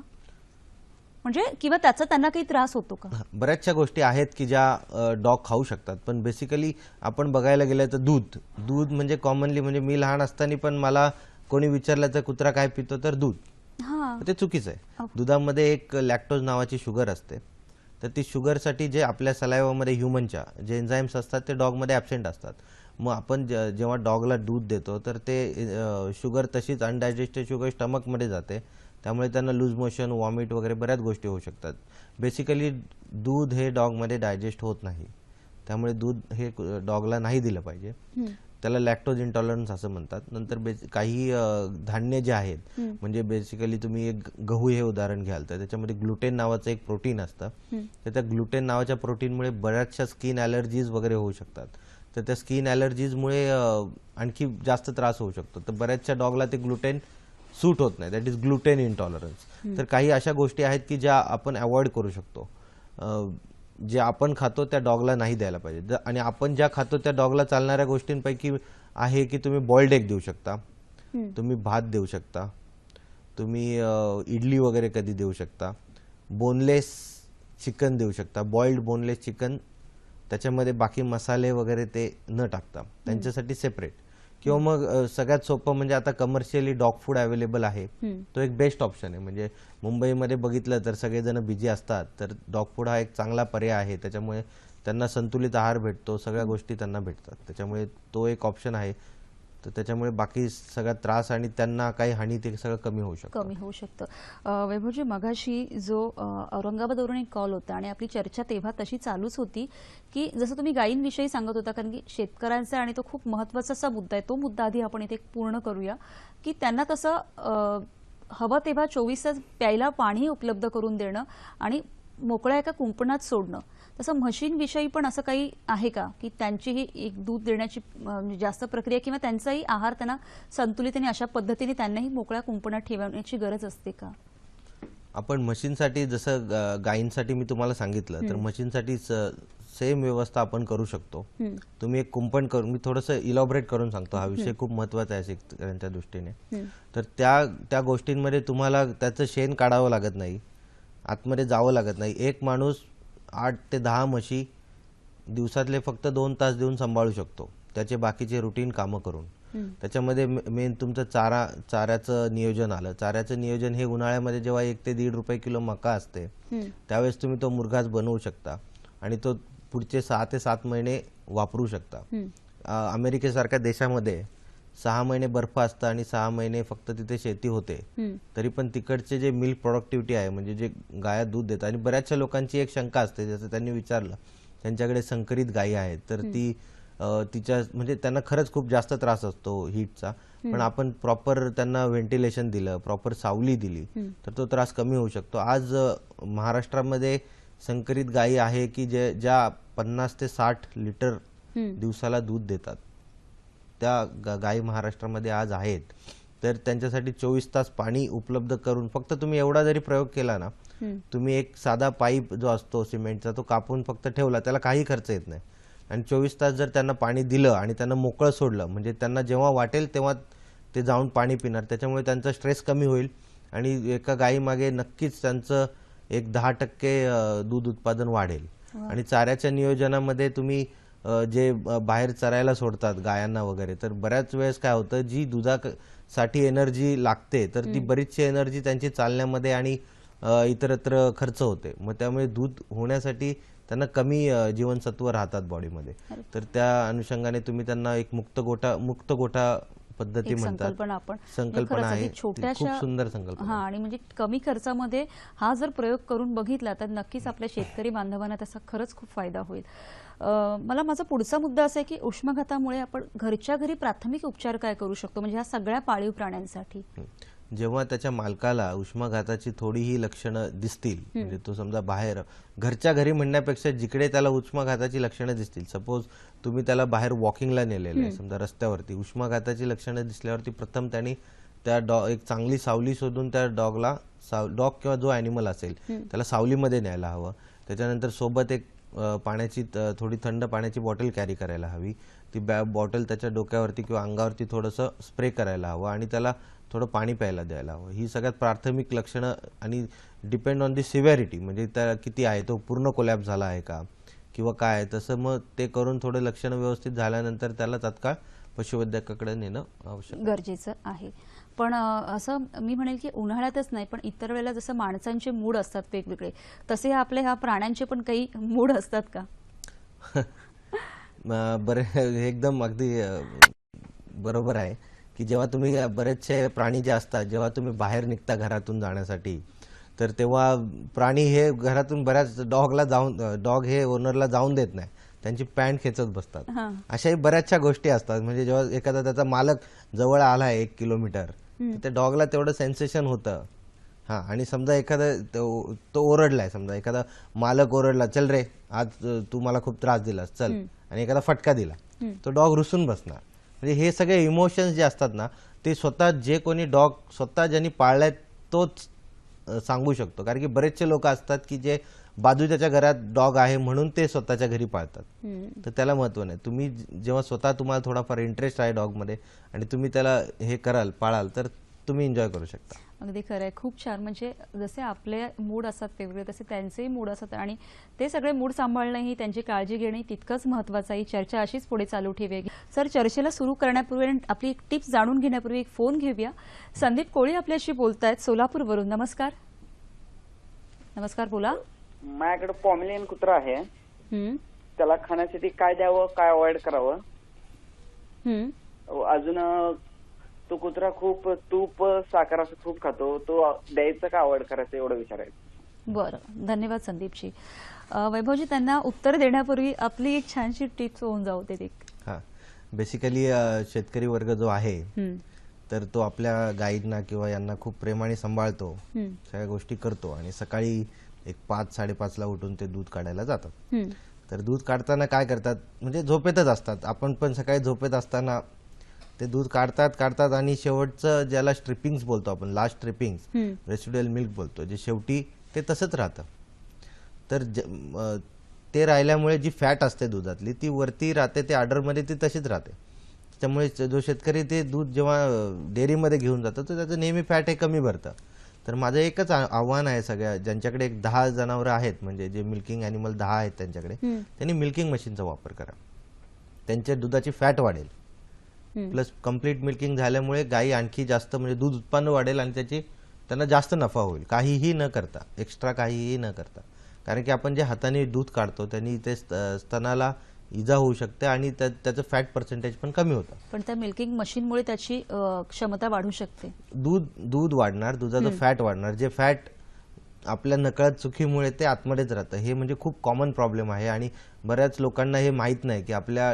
म्हणजे किंवा त्याचा त्यांना काही त्रास होतो का? बऱ्याचशा गोष्टी आहेत की ज्या डॉग खाऊ शकतात, पण बेसिकली आपण बघायला गेलं तर दूध म्हणजे कॉमनली, म्हणजे मी लहान असताना पण मला कोणी विचारलं तर कुत्रा काय पितो तर दूध, ते चुकीचं आहे. दुधामध्ये एक लॅक्टोज नावाची शुगर असते, तर ती शुगरसाठी जे आपल्या सलायवामध्ये ह्युमनच्या जे एन्झाईम्स असतात ते डॉगमध्ये ॲब्सेंट असतात. मग आपण जेव्हा डॉगला दूध देतो तर ते शुगर तशीच अनडायजेस्टेड शुगर स्टमकमध्ये जाते, त्यामुळे त्यांना लूज मोशन, वॉमिट वगैरे बऱ्याच गोष्टी होऊ शकतात. बेसिकली दूध हे डॉगमध्ये डायजेस्ट होत नाही, त्यामुळे दूध हे डॉगला नाही दिलं पाहिजे. त्याला लॅक्टोज इंटॉलरन्स असं म्हणतात. नंतर काही धान्य जे आहेत, म्हणजे बेसिकली तुम्ही एक गहू हे उदाहरण घ्याल तर त्याच्यामध्ये ग्लुटेन नावाचं एक प्रोटीन असतं, तर त्या ग्लुटेन नावाच्या प्रोटीनमुळे बऱ्याचशा स्किन ॲलर्जीज वगैरे होऊ शकतात. तर त्या स्किन ॲलर्जीजमुळे आणखी जास्त त्रास होऊ शकतो. तर बऱ्याचशा डॉगला ते ग्लुटेन सूट होत नाही, दॅट इज ग्लुटेन इंटॉलरन्स. तर काही अशा गोष्टी आहेत की ज्या आपण अवॉइड करू शकतो. जे आपण खातो त्या डॉगला नाही द्यायला पाहिजे. आणि आपण ज्या खातो त्या डॉगला चालणाऱ्या गोष्टींपैकी आहे की तुम्ही बॉइल्ड एग देऊ शकता, तुम्ही भात देऊ शकता, तुम्ही इडली वगैरे कधी देऊ शकता, बोनलेस चिकन देऊ शकता, बॉइल्ड बोनलेस चिकन, त्याच्यामध्ये बाकी मसाले वगैरे ते न टाकता, त्यांच्यासाठी सेपरेट. किंवा मग सगळ्यात सोपं म्हणजे आता कमर्शियली डॉग फूड अवेलेबल आहे, तो एक बेस्ट ऑप्शन आहे. म्हणजे मुंबईमध्ये बघितलं तर सगळेजण बिझी असतात, तर डॉग फूड हा एक चांगला पर्याय आहे. त्याच्यामुळे त्यांना संतुलित आहार भेटतो, सगळ्या गोष्टी त्यांना भेटतात, त्याच्यामुळे तो एक ऑप्शन आहे. तर त्याच्यामुळे बाकी सगळा त्रास आणि त्यांना काही हानी ते सगळं कमी होऊ शकतं. वैभवजी, मगाशी जो औरंगाबादवरून एक कॉल होता आणि आपली चर्चा तेव्हा तशी चालूच होती की जसं तुम्ही गायींविषयी सांगत होता, कारण की शेतकऱ्यांचा आणि तो खूप महत्त्वाचा असा मुद्दा आहे, तो मुद्दा आधी आपण इथे पूर्ण करूया की त्यांना तसं हवं तेव्हा 24 तास प्यायला पाणी उपलब्ध करून देणं आणि मोकळ्या एका कुंपणात सोडणं. तसं म्हशींविषयी पण असं काही आहे का की त्यांचीही एक दूध देण्याची जास्त प्रक्रिया किंवा त्यांचाही आहार त्यांना संतुलित आणि अशा पद्धतीने त्यांनाही मोकळ्या कुंपणात ठेवण्याची गरज असते का? आपण म्हशींसाठी जसं गायींसाठी मी तुम्हाला सांगितलं, तर म्हशींसाठी सेम व्यवस्था आपण करू शकतो. तुम्ही एक कुंपण करून, मी थोडंसं इलॉबरेट करून सांगतो, हा विषय खूप महत्त्वाचा आहे शेतकऱ्यांच्या दृष्टीने. तर त्या गोष्टींमध्ये तुम्हाला त्याचं शेण काढावं लागत नाही, आतमध्ये जावं लागत नाही. एक माणूस 8 ते 10 म्हशी दिवसातले फक्त 2 तास देऊन सांभाळू शकतो, त्याचे बाकीचे रुटीन कामं करून. त्याच्यामध्ये मेन तुमचं चाऱ्याचं नियोजन आलं. चाऱ्याचं नियोजन हे उन्हाळ्यामध्ये जेव्हा 1 ते 1.5 रुपये किलो मका असते, त्यावेळेस तुम्ही तो मुरघास बनवू शकता आणि तो पुढचे 6 ते 7 महिने वापरू शकता. अमेरिकेसारख्या देशामध्ये 6 महिने बर्फ असतं आणि 6 महिने फक्त तिथे शेती होते, तरी पण तिकडचे जे मिल्क प्रोडक्टिव्हिटी आहे, म्हणजे जे गाया दूध देतात. आणि बऱ्याचशा लोकांची एक शंका असते, जसं त्यांनी विचारलं, त्यांच्याकडे संकरित गायी आहेत, तर ती तिच्या म्हणजे त्यांना खरंच खूप जास्त त्रास असतो हीटचा, पण आपण प्रॉपर त्यांना व्हेंटिलेशन दिलं, प्रॉपर सावली दिली, तर तो त्रास कमी होऊ शकतो. आज महाराष्ट्रामध्ये संकरित गायी आहे की ज्या 50 ते 60 लिटर दिवसाला दूध देतात. त्या गायी महाराष्ट्रामध्ये आज आहेत. तर त्यांच्यासाठी 24 तास पाणी उपलब्ध करून, फक्त तुम्ही एवढा जरी प्रयोग केला ना, तुम्ही एक साधा पाईप जो असतो सिमेंटचा, तो कापून फक्त ठेवला, त्याला काही खर्च येत नाही, आणि 24 तास जर त्यांना पाणी दिलं आणि त्यांना मोकळं सोडलं, म्हणजे त्यांना जेव्हा वाटेल तेव्हा ते जाऊन पाणी पिणार, त्याच्यामुळे त्यांचा स्ट्रेस कमी होईल आणि एका गायीमागे नक्कीच त्यांचं एक 10% दूध उत्पादन वाढेल. आणि चाऱ्याच्या नियोजनामध्ये तुम्ही जे बाहेर चरायला सोडतात गायांना वगैरे, तर बऱ्याच वेळेस काय होतं, जी दुधासाठी एनर्जी लागते तर ती बरीचशी एनर्जी त्यांची चालण्यामध्ये आणि इतरत्र खर्च होते. मग त्यामुळे दूध होण्यासाठी त्यांना कमी जीवनसत्व राहतात बॉडीमध्ये. तर त्या अनुषंगाने तुम्ही त्यांना एक मुक्त गोठा पद्धती म्हणतात, संकल्पना आपण संकल्पना आहे, छोट्याशा खूप सुंदर संकल्पना. आणि म्हणजे कमी खर्चामध्ये हा जर प्रयोग करून बघितला तर नक्कीच आपल्या शेतकरी बांधवांना त्याचा खरंच खूप फायदा होईल. मला माझा पुढचा मुद्दा असा आहे की उष्माघातामुळे आपण घरच्या घरी प्राथमिक उपचार काय करू शकतो, म्हणजे ह्या सगळ्या पाळीव प्राण्यांसाठी? जेव्हा त्याच्या मालकाला उष्माघाताची थोडीही लक्षणं दिसतील, म्हणजे तो समजा बाहेर घरच्या घरी म्हणण्यापेक्षा जिकडे त्याला उष्माघाताची लक्षणं दिसतील, सपोज तुम्ही त्याला बाहेर वॉकिंगला नेलेलं आहे समजा रस्त्यावरती, उष्माघाताची लक्षणं दिसल्यावरती प्रथम त्यांनी त्या एक चांगली सावली शोधून त्या डॉग किंवा जो ॲनिमल असेल त्याला सावलीमध्ये न्यायला हवं. त्याच्यानंतर सोबत एक पाण्याची थोडी थंड पाण्याची बॉटल कॅरी करायला हवी. ती बॉटल त्याच्या डोक्यावरती किंवा अंगावरती थोडंसं स्प्रे करायला हवं आणि त्याला थोडं पाणी प्यायला द्यायला हवं. ही सगळ्यात प्राथमिक लक्षणं आणि डिपेंड ऑन दी सिव्हिरिटी, म्हणजे त्या किती आहे, तो पूर्ण कोलॅप्स झाला आहे का किंवा काय आहे, तसं मग ते करून थोडे लक्षणं व्यवस्थित झाल्यानंतर त्याला तात्काळ पशुवैद्यकाकडे नेणं आवश्यक गरजेचं आहे. पण असं मी म्हणेल की उन्हाळ्यातच नाही पण इतर वेळेला जसं माणसांचे मूड असतात वेगवेगळे, तसे आपले ह्या प्राण्यांचे पण काही मूड असतात का? बरे एकदम अगदी बरोबर आहे की जेव्हा तुम्ही बरेचसे प्राणी जे असतात, जेव्हा तुम्ही बाहेर निघता घरातून जाण्यासाठी, तर तेव्हा प्राणी हे घरातून बऱ्याच डॉग हे ओनरला जाऊन देत नाही, त्यांची पॅन्ट खेचत बसतात. अशाही बऱ्याचशा गोष्टी असतात. म्हणजे जेव्हा एखादा त्याचा मालक जवळ आला 1 किलोमीटर, तर त्या डॉगला तेवढं सेन्सेशन होतं. आणि समजा एखादा तो ओरडलाय, समजा एखादा मालक ओरडला, चल रे आज तू मला खूप त्रास दिलास चल, आणि एखादा फटका दिला, तो डॉग रुसून बसणार. म्हणजे हे सगळे इमोशन्स जे असतात ना, ते स्वतः जे कोणी डॉग स्वतः ज्यांनी पाळलाय तोच सांगू शकतो. कारण की बरेचसे लोक असतात की जे बाजूच्या घरात डॉग आहे म्हणून ते स्वतःच्या घरी पाळतात, तर त्याला महत्व नाही. तुम्ही जेव्हा स्वतः तुम्हाला थोडाफार इंटरेस्ट आहे डॉगमध्ये आणि तुम्ही त्याला हे पाळाल तर तुम्ही एन्जॉय करू शकता. अगदी खरं आहे, खूप छान. म्हणजे जसे आपले मूड असतात वेगवेगळे तसे त्यांचेही मूड असतात आणि ते सगळे मूड सांभाळणं ही त्यांची काळजी घेणे तितकंच महत्त्वाचं आहे. चर्चा अशीच पुढे चालू ठेवूया. सर, चर्चेला सुरू करण्यापूर्वी आपली एक टिप्स जाणून घेण्यापूर्वी एक फोन घेऊया. संदीप कोळी आपल्याशी बोलतायत सोलापूरवरून. नमस्कार. नमस्कार, बोला. माझ्याकडे पॉमेलियन कुत्रा आहे, त्याला खाण्यासाठी काय द्यावं, काय अवॉइड करावं? अजून तो कुत्रा खूप तूप साखर असं खूप खातो, तो द्यायचं का अवॉइड करायचं एवढं विचारायचं. बरं, धन्यवाद संदीपजी. वैभवजी, त्यांना उत्तर देण्यापूर्वी आपली एक छानशी टिप्स होऊन जाऊ दे. बेसिकली शेतकरी वर्ग जो आहे तर तो आपल्या गाईंना किंवा यांना खूप प्रेमाने सांभाळतो, सगळ्या गोष्टी करतो आणि सकाळी एक 5-5:30ला उठून ते दूध काढायला जातात. तर दूध काढताना काय करतात, म्हणजे झोपेतच असतात. आपण पण सकाळी झोपेत असताना ते दूध काढतात आणि शेवटचं ज्याला स्ट्रिपिंग्स बोलतो आपण, लास्ट स्ट्रिपिंग्स, रेसिड्युअल मिल्क बोलतो, जे शेवटी ते तसंच राहतं. तर ते राहिल्यामुळे जी फॅट असते दुधातली ती वरती राहते, ते आडरमध्ये ती तशीच राहते. त्यामुळे जो शेतकरी ते दूध जेव्हा डेअरीमध्ये घेऊन जातो तर त्याचं नेहमी फॅट हे कमी भरतं. तर माझं एकच आव्हान आहे सगळ्या ज्यांच्याकडे 10 जनावरं आहेत, म्हणजे जे मिल्किंग ॲनिमल 10 आहेत त्यांच्याकडे, त्यांनी मिल्किंग मशीनचा वापर करा. त्यांच्या दुधाची फॅट वाढेल, प्लस कम्प्लीट मिल्किंग झाल्यामुळे गायी आणखी जास्त म्हणजे दूध उत्पन्न वाढेल आणि त्यांना जास्त नफा होईल, काहीही न करता, एक्स्ट्रा काहीही न करता. कारण की आपण जे हाताने दूध काढतो त्यांनी ते स्तनाला इजा होऊ शकते आणि त्याचं फॅट पर्सेंटेज पण कमी होतं. पण त्या मिल्किंग मशीनमुळे त्याची क्षमता वाढू शकते. दूध वाढणार, दुधाचं फॅट वाढणार, जे फॅट आपल्या नकळत चुकीमुळे ते आतमध्येच राहतं. हे म्हणजे खूप कॉमन प्रॉब्लेम आहे आणि बऱ्याच लोकांना हे माहीत नाही की आपल्या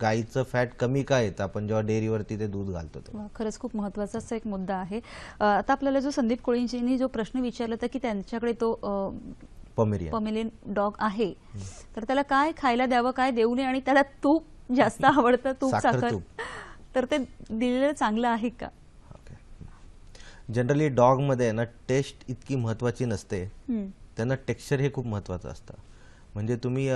गाईचं फॅट कमी का येतं आपण जेव्हा डेअरीवरती ते दूध घालतो. खरंच खूप महत्त्वाचा असा एक मुद्दा आहे. आता आपल्याला जो संदीप कोळींजींनी जो प्रश्न विचारला होता की त्यांच्याकडे तो पॉमेलियन डॉग आहे, तर त्याला काय खायला द्यावं, काय देऊ नये, आणि त्याला तूप जास्त आवडतं, तूप साखर, तर ते दिलेलं चांगलं आहे का? जनरली डॉगमध्ये ना टेस्ट इतकी महत्वाची नसते, त्यांना टेक्स्चर हे खूप महत्वाचं असतं. म्हणजे तुम्ही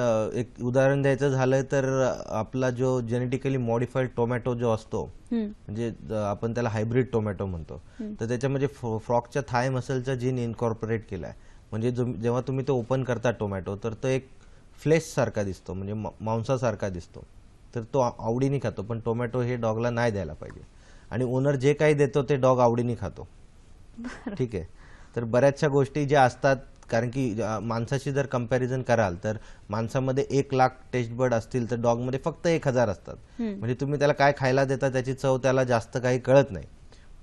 एक उदाहरण द्यायचं झालं तर आपला जो जेनेटिकली मॉडिफाईड टोमॅटो जो असतो, म्हणजे आपण त्याला हायब्रिड टोमॅटो म्हणतो, तर त्याच्यामध्ये फ्रॉगच्या थाय मसलचा जीन इन्कॉर्पोरेट केलाय. म्हणजे जेव्हा तुम्ही तो ओपन करता टोमॅटो, तर तो एक फ्लेश सारखा दिसतो, म्हणजे मांसासारखा दिसतो, तर तो आवडीने खातो. पण टोमॅटो हे डॉगला नाही द्यायला पाहिजे, आणि ओनर जे काही देतो ते डॉग आवडीने खातो. ठीक आहे. तर बऱ्याचशा गोष्टी ज्या असतात, कारण की माणसाशी जर कंपॅरिझन कराल तर माणसामध्ये 1,00,000 टेस्ट बर्ड असतील तर डॉगमध्ये फक्त 1,000 असतात. म्हणजे तुम्ही त्याला काय खायला देता त्याची चव त्याला जास्त काही कळत नाही,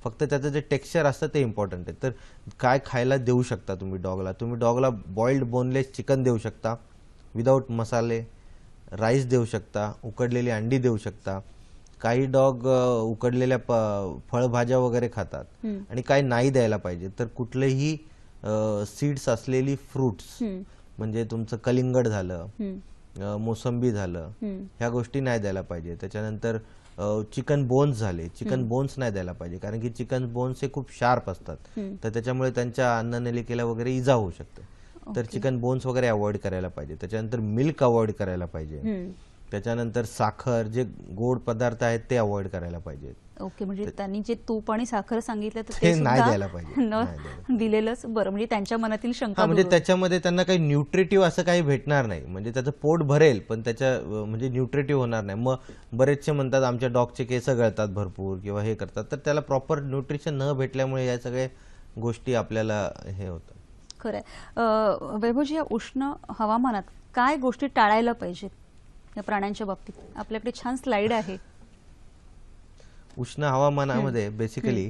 फक्त त्याचं जे टेक्स्चर असतं ते इम्पॉर्टंट आहे. तर काय खायला देऊ शकता तुम्ही डॉगला? तुम्ही डॉगला बॉइल्ड बोनलेस चिकन देऊ शकता विदाऊट मसाले, राईस देऊ शकता, उकडलेली अंडी देऊ शकता. काही डॉग उकडलेल्या फळभाज्या वगैरे खातात, आणि काही नाही द्यायला पाहिजे तर कुठलेही सीड्स असलेली फ्रुट्स, म्हणजे तुमचं कलिंगड झालं, मोसंबी झालं, ह्या गोष्टी नाही द्यायला पाहिजे. त्याच्यानंतर चिकन बोन्स झाले, चिकन बोन्स नाही द्यायला पाहिजे, कारण की चिकन बोन्स हे खूप शार्प असतात, तर त्याच्यामुळे त्यांच्या अन्ननलिकेला वगैरे इजा होऊ शकते. तर चिकन बोन्स वगैरे अवॉइड करायला पाहिजे. त्याच्यानंतर मिल्क अवॉइड करायला पाहिजे. त्याच्यानंतर साखर, जे गोड पदार्थ आहेत ते अवॉइड करायला पाहिजे. ओके, म्हणजे त्यांनी जे तूप आणि साखर सांगितलं तर ते ते नाही द्यायला सुद्धा पाहिजे. न दिलेलंच बरं, म्हणजे त्यांच्या मनातील शंका म्हणजे दूर त्याच्यामध्ये त्यांना काही न्यूट्रिटिव्ह असं काही भेटणार नाही. म्हणजे त्याचं पोट भरेल पण त्याच्या म्हणजे न्यूट्रिटिव्ह होणार नाही. मग बरेचसे म्हणतात आमच्या डॉगचे केस गळतात भरपूर किंवा हे करतात, तर त्याला प्रॉपर न्यूट्रिशन न भेटल्यामुळे या सगळ्या गोष्टी आपल्याला हे होतं. खरंय. वैभवजी, या उष्ण हवामानात काय गोष्टी टाळायला पाहिजेत या प्राण्यांच्या बाबतीत? आपल्याकडे छान स्लाइड आहे. उष्ण हवामानामध्ये बेसिकली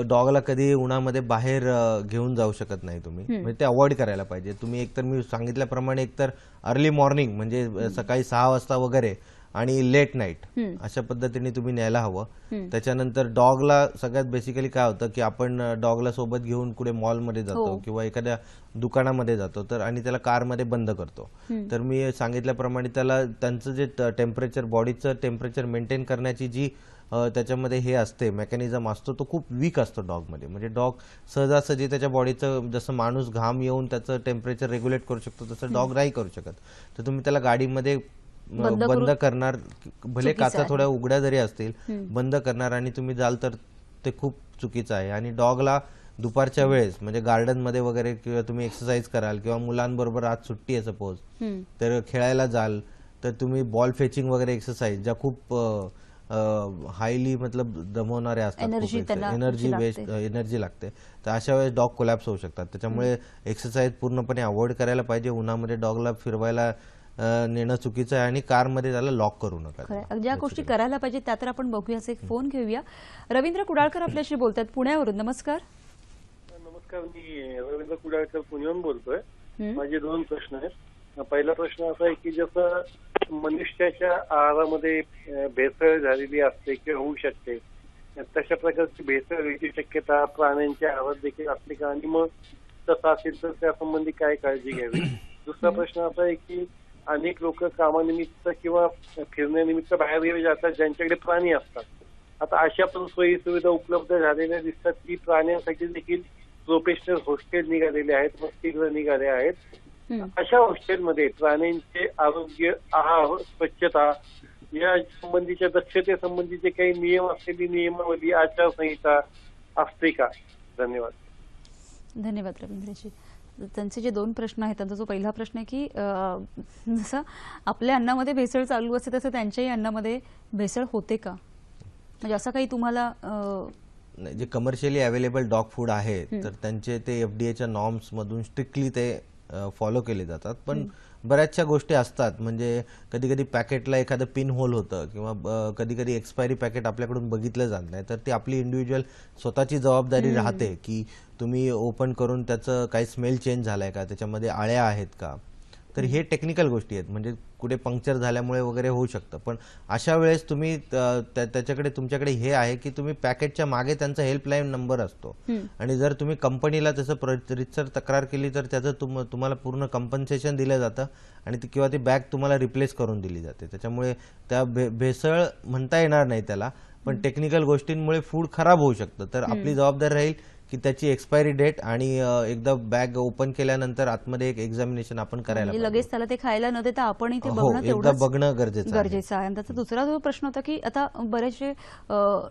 डॉगला कधी उन्हामध्ये बाहेर घेऊन जाऊ शकत नाही तुम्ही, म्हणजे ते अवॉइड करायला पाहिजे. तुम्ही एकतर मी सांगितल्याप्रमाणे एकतर अर्ली मॉर्निंग म्हणजे सकाळी 6 वाजता वगैरे, आणि लेट नाईट अशा पद्धतीने तुम्ही न्यायला हवं. त्याच्यानंतर डॉगला सगळ्यात बेसिकली काय होतं की आपण डॉगला सोबत घेऊन कुठे मॉलमध्ये जातो किंवा एखाद्या दुकानामध्ये जातो, तर आणि त्याला कारमध्ये बंद करतो. तर मी सांगितल्याप्रमाणे त्याला त्यांचं जे टेम्परेचर, बॉडीचं टेम्परेचर मेंटेन करण्याची जी त्याच्यामध्ये हे असते मेकॅनिझम असतो, तो खूप वीक असतो डॉगमध्ये. म्हणजे डॉग सहजासहजी त्याच्या बॉडीचं, जसं माणूस घाम येऊन त्याचं टेम्परेचर रेग्युलेट करू शकतो तसं डॉग नाही करू शकत. तर तुम्ही त्याला गाडीमध्ये बंद करणार, भले काचा थोड्या उघड्या जरी असतील, बंद करणार आणि तुम्ही जाल तर ते खूप चुकीचं आहे. आणि डॉगला दुपारच्या वेळेस म्हणजे गार्डन मध्ये वगैरे किंवा तुम्ही एक्सरसाइज कराल किंवा मुलांबरोबर आज सुट्टी आहे सपोज, तर खेळायला जाल, तर तुम्ही बॉल फेचिंग वगैरे एक्सरसाइज ज्या खूप हायली मतलब दमवणाऱ्या असतात, एनर्जी लागते, तर अशा वेळेस डॉग कोलॅप्स होऊ शकतात. त्याच्यामुळे एक्सरसाइज पूर्णपणे अवॉइड करायला पाहिजे. उन्हामध्ये डॉगला फिरवायला नेणं चुकीचं आहे, आणि कारमध्ये त्याला लॉक करू नका. ज्या गोष्टी करायला पाहिजे त्या तर आपण बघूया. एक फोन घेऊया. रवींद्र कुडाळकर आपल्याशी बोलतात पुण्यावरून. नमस्कार. नमस्कार, मी रवींद्र कुडाळकर पुण्यावरून बोलतोय. माझे 2 प्रश्न आहेत. पहिला प्रश्न असा आहे की जसं मनुष्याच्या आहारामध्ये भेसळ झालेली असते किंवा होऊ शकते, तशा प्रकारची भेसळ व्हायची शक्यता प्राण्यांच्या आहारात देखील असते का, आणि मग तसं असेल तर त्यासंबंधी काय काळजी घ्यावी. दुसरा प्रश्न असा आहे की अनेक लोक कामानिमित्त किंवा फिरण्यानिमित्त बाहेर जातात ज्यांच्याकडे प्राणी असतात. आता अशा पण सोयी सुविधा उपलब्ध झालेल्या दिसतात की प्राण्यांसाठी देखील प्रोफेशनल हॉस्टेल निघालेले आहेत, वसतिगृह निघाले आहेत. अशा हॉस्टेलमध्ये प्राण्यांचे आरोग्य, आहार, स्वच्छता या संबंधीच्या दक्षतेसंबंधीचे काही नियम असलेली नियमावली, आचारसंहिता असते का? धन्यवाद. धन्यवाद रवींद्रजी. त्यांचे जे 2 प्रश्न आहेत, त्यांचा जो पहिला प्रश्न आहे की जसं आपल्या अन्नामध्ये भेसळ चालू असते तसं त्यांच्याही अन्नामध्ये भेसळ होते का, म्हणजे असं काही तुम्हाला जे कमर्शियली अवेलेबल डॉग फूड आहे तर त्यांचे ते FDA नॉर्म्स मधून स्ट्रिक्टली ते फॉलो केले जातात. पण बऱ्याचशा गोष्टी असतात, म्हणजे कधी कधी पॅकेटला एखादं पिन होल होतं किंवा कधी कधी एक्सपायरी पॅकेट आपल्याकडून बघितलं जात नाही, तर ती आपली इंडिव्हिज्युअल स्वतःची जबाबदारी राहते की तुम्ही ओपन करून त्याचं काही स्मेल चेंज झालाय का, त्याच्यामध्ये आळ्या आहेत का. तर हे टेक्निकल गोष्टी आहेत, म्हणजे कुठे पंक्चर झाल्यामुळे वगैरे होऊ शकतं. पण अशा वेळेस तुम्ही त्याच्याकडे तुमच्याकडे हे आहे की तुम्ही पॅकेटच्या मागे त्यांचा हेल्पलाईन नंबर असतो, आणि जर तुम्ही कंपनीला त्याचं रितसर तक्रार केली तर त्याचं तुम्हाला पूर्ण कंपन्सेशन दिलं जातं, आणि किंवा ती बॅग तुम्हाला रिप्लेस करून दिली जाते. त्याच्यामुळे त्या भेसळ म्हणता येणार नाही त्याला, पण टेक्निकल गोष्टींमुळे फूड खराब होऊ शकतं. तर आपली जबाबदारी राहील की त्याची एक्सपायरी डेट आणि एकदा बॅग ओपन केल्यानंतर आतमध्ये एक एक्झामिनेशन आपण करायला म्हणजे लगेच त्याला ते खायला न देता आपण ते हो, बघणं एकदा तेवढंच बघणं गरजेचं आहे. आणि त्याचा दुसरा जो प्रश्न होता की आता बरेचसे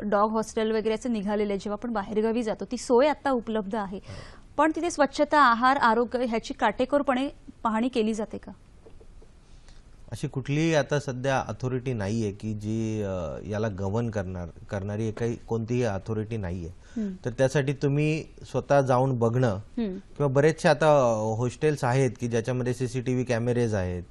डॉग हॉस्टेल वगैरे असे निघालेले जेव्हा आपण बाहेरगावी जातो ती सोय आता उपलब्ध आहे, पण तिथे स्वच्छता, आहार, आरोग्य ह्याची काटेकोरपणे पाहणी केली जाते का? अशी कुठलीही आता सध्या अथॉरिटी नाहीये की जी याला गव्हर्न करणारी काही कोणतीही अथॉरिटी नाहीये. तर त्यासाठी तुम्ही स्वतः जाऊन बघणं किंवा बरेचसे आता हॉस्टेल्स आहेत की ज्याच्यामध्ये सीसीटीव्ही कॅमेरेज आहेत,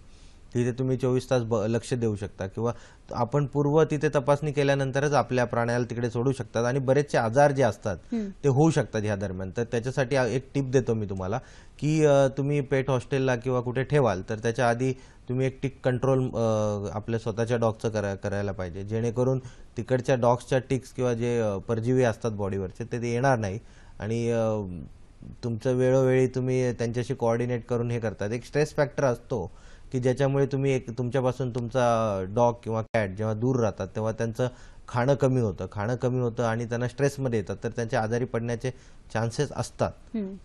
तिथे तुम्ही 24 तास लक्ष देऊ शकता किंवा आपण पूर्व तिथे तपासणी केल्यानंतरच आपल्या प्राण्याला तिकडे सोडू शकतात. आणि बरेचसे आजार जे असतात ते होऊ शकतात ह्या दरम्यान. तर त्याच्यासाठी एक टिप देतो मी तुम्हाला की तुम्ही पेट हॉस्टेलला किंवा कुठे ठेवाल तर त्याच्या आधी तुम्ही एक टिक कंट्रोल आपल्या स्वतःच्या डॉगचं करायला पाहिजे, जेणेकरून तिकडच्या डॉग्सच्या टिक्स किंवा जे परजीवी असतात बॉडीवरचे ते येणार नाही. आणि तुमचं वेळोवेळी तुम्ही त्यांच्याशी कोऑर्डिनेट करून हे करतात. एक स्ट्रेस फॅक्टर असतो की ज्याच्यामुळे तुम्ही तुमच्यापासून तुमचा डॉग किंवा कॅट जेव्हा दूर राहतात तेव्हा त्यांचं खाणं कमी होतं आणि त्यांना स्ट्रेसमध्ये येतात, तर त्यांचे आजारी पडण्याचे चान्सेस असतात.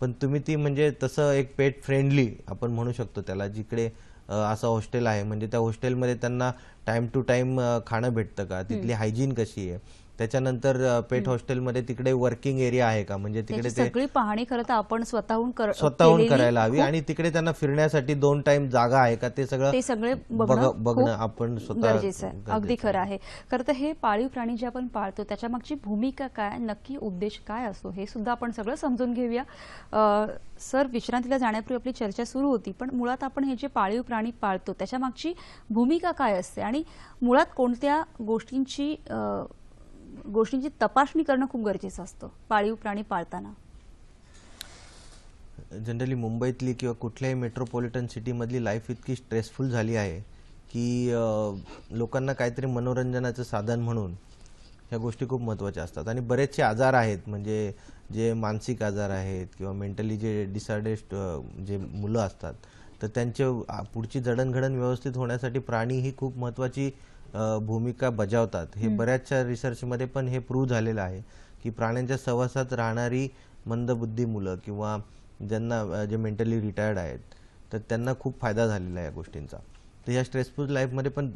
पण तुम्ही ती म्हणजे तसं एक पेट फ्रेंडली आपण म्हणू शकतो त्याला, जिकडे असं हॉस्टेल आहे म्हणजे त्या हॉस्टेलमध्ये त्यांना टाइम टू टाइम खाणं भेटतं का, तिथली हायजीन कशी आहे, त्याच्यानंतर पेट हॉस्टेलमध्ये तिकडे वर्किंग एरिया आहे का, म्हणजे तिकडे ते सगळी पाहणी खरं तर आपण स्वतःहून करायला हवी. आणि तिकडे त्यांना फिरण्यासाठी 2 टाइम जागा आहे का ते सगळे बघणं आपण स्वतः गरजेचं आहे. अगदी खरं आहे. खरं तर हे पाळीव प्राणी जे आपण पाळतो त्याच्या मागची भूमिका काय, नक्की उद्देश काय असतो हे सुद्धा आपण सगळं समजून घेऊया. सर, विश्रांतीला जाण्यापूर्वी आपली चर्चा सुरू होती, पण मुळात आपण हे जे पाळीव प्राणी पाळतो त्याच्या मागची भूमिका काय असते आणि मुळात कोणत्या गोष्टींची तपासणी करणं खूप गरजेचं असतं पाळीव प्राणी पाळताना? जनरली मुंबईतली किंवा कुठल्याही मेट्रोपॉलिटन सिटीमधली लाईफ इतकी स्ट्रेसफुल झाली आहे की लोकांना काहीतरी मनोरंजनाचं साधन म्हणून ह्या गोष्टी खूप महत्त्वाच्या असतात. आणि बरेचसे आजार आहेत म्हणजे जे मानसिक आजार आहेत किंवा मेंटली जे डिसऑर्डर्ड जे मुलं असतात तर त्यांचे पुढची जडणघडण व्यवस्थित होण्यासाठी प्राणी ही खूप महत्त्वाची भूमिका बजावतात. हे बऱ्याचशा रिसर्चमध्ये पण हे प्रूव्ह झालेलं आहे की प्राण्यांच्या सहवासात राहणारी मंदबुद्धी मुलं किंवा ज्यांना जे मेंटली रिटायर्ड आहेत तर त्यांना खूप फायदा झालेला आहे या गोष्टींचा. तर ह्या स्ट्रेसफुल लाईफमध्ये पण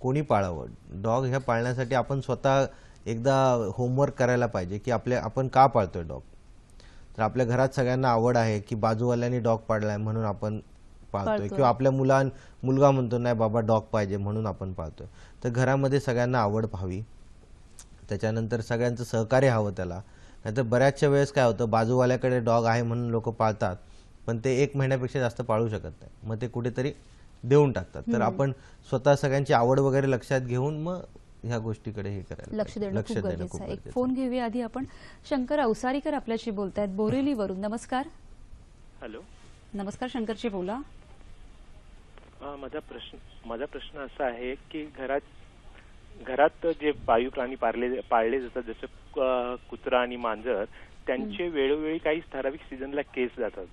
कोणी पाळावं डॉग, ह्या पाळण्यासाठी आपण स्वतः एकदा होमवर्क करायला पाहिजे की आपण का पाळतोय डॉग. तर आपल्या घरात सगळ्यांना आवड आहे की बाजूवाल्यांनी डॉग पाळलाय म्हणून आपण पाळतोय, किंवा आपल्या मुलगा म्हणतो नाही बाबा डॉग पाहिजे म्हणून आपण पाळतोय. तर घरामध्ये सगळ्यांना आवड हवी, त्याच्यानंतर सगळ्यांचं सहकार्य हवं त्याला. नाहीतर बऱ्याचशा वेळेस काय होतं, बाजूवाल्याकडे डॉग आहे म्हणून लोक पाळतात पण ते 1 महिन्यापेक्षा जास्त पाळू शकत नाही, मग ते कुठेतरी देऊन टाकतात. तर आपण स्वतः सगळ्यांची आवड वगैरे लक्षात घेऊन मग ह्या गोष्टीकडे हे करायला लक्ष देणं खूप गरजेचं आहे. एक फोन घेऊया आधी आपण. शंकर अवसारीकर आपल्याशी बोलतायत बोरिवलीवरून. नमस्कार. हॅलो. नमस्कार शंकरजी, बोला. माझा प्रश्न असा आहे की घरात जे पाळीव प्राणी पाळले जातात जसं कुत्रा आणि मांजर, त्यांचे वेळोवेळी काही ठराविक सीझनला केस जातात,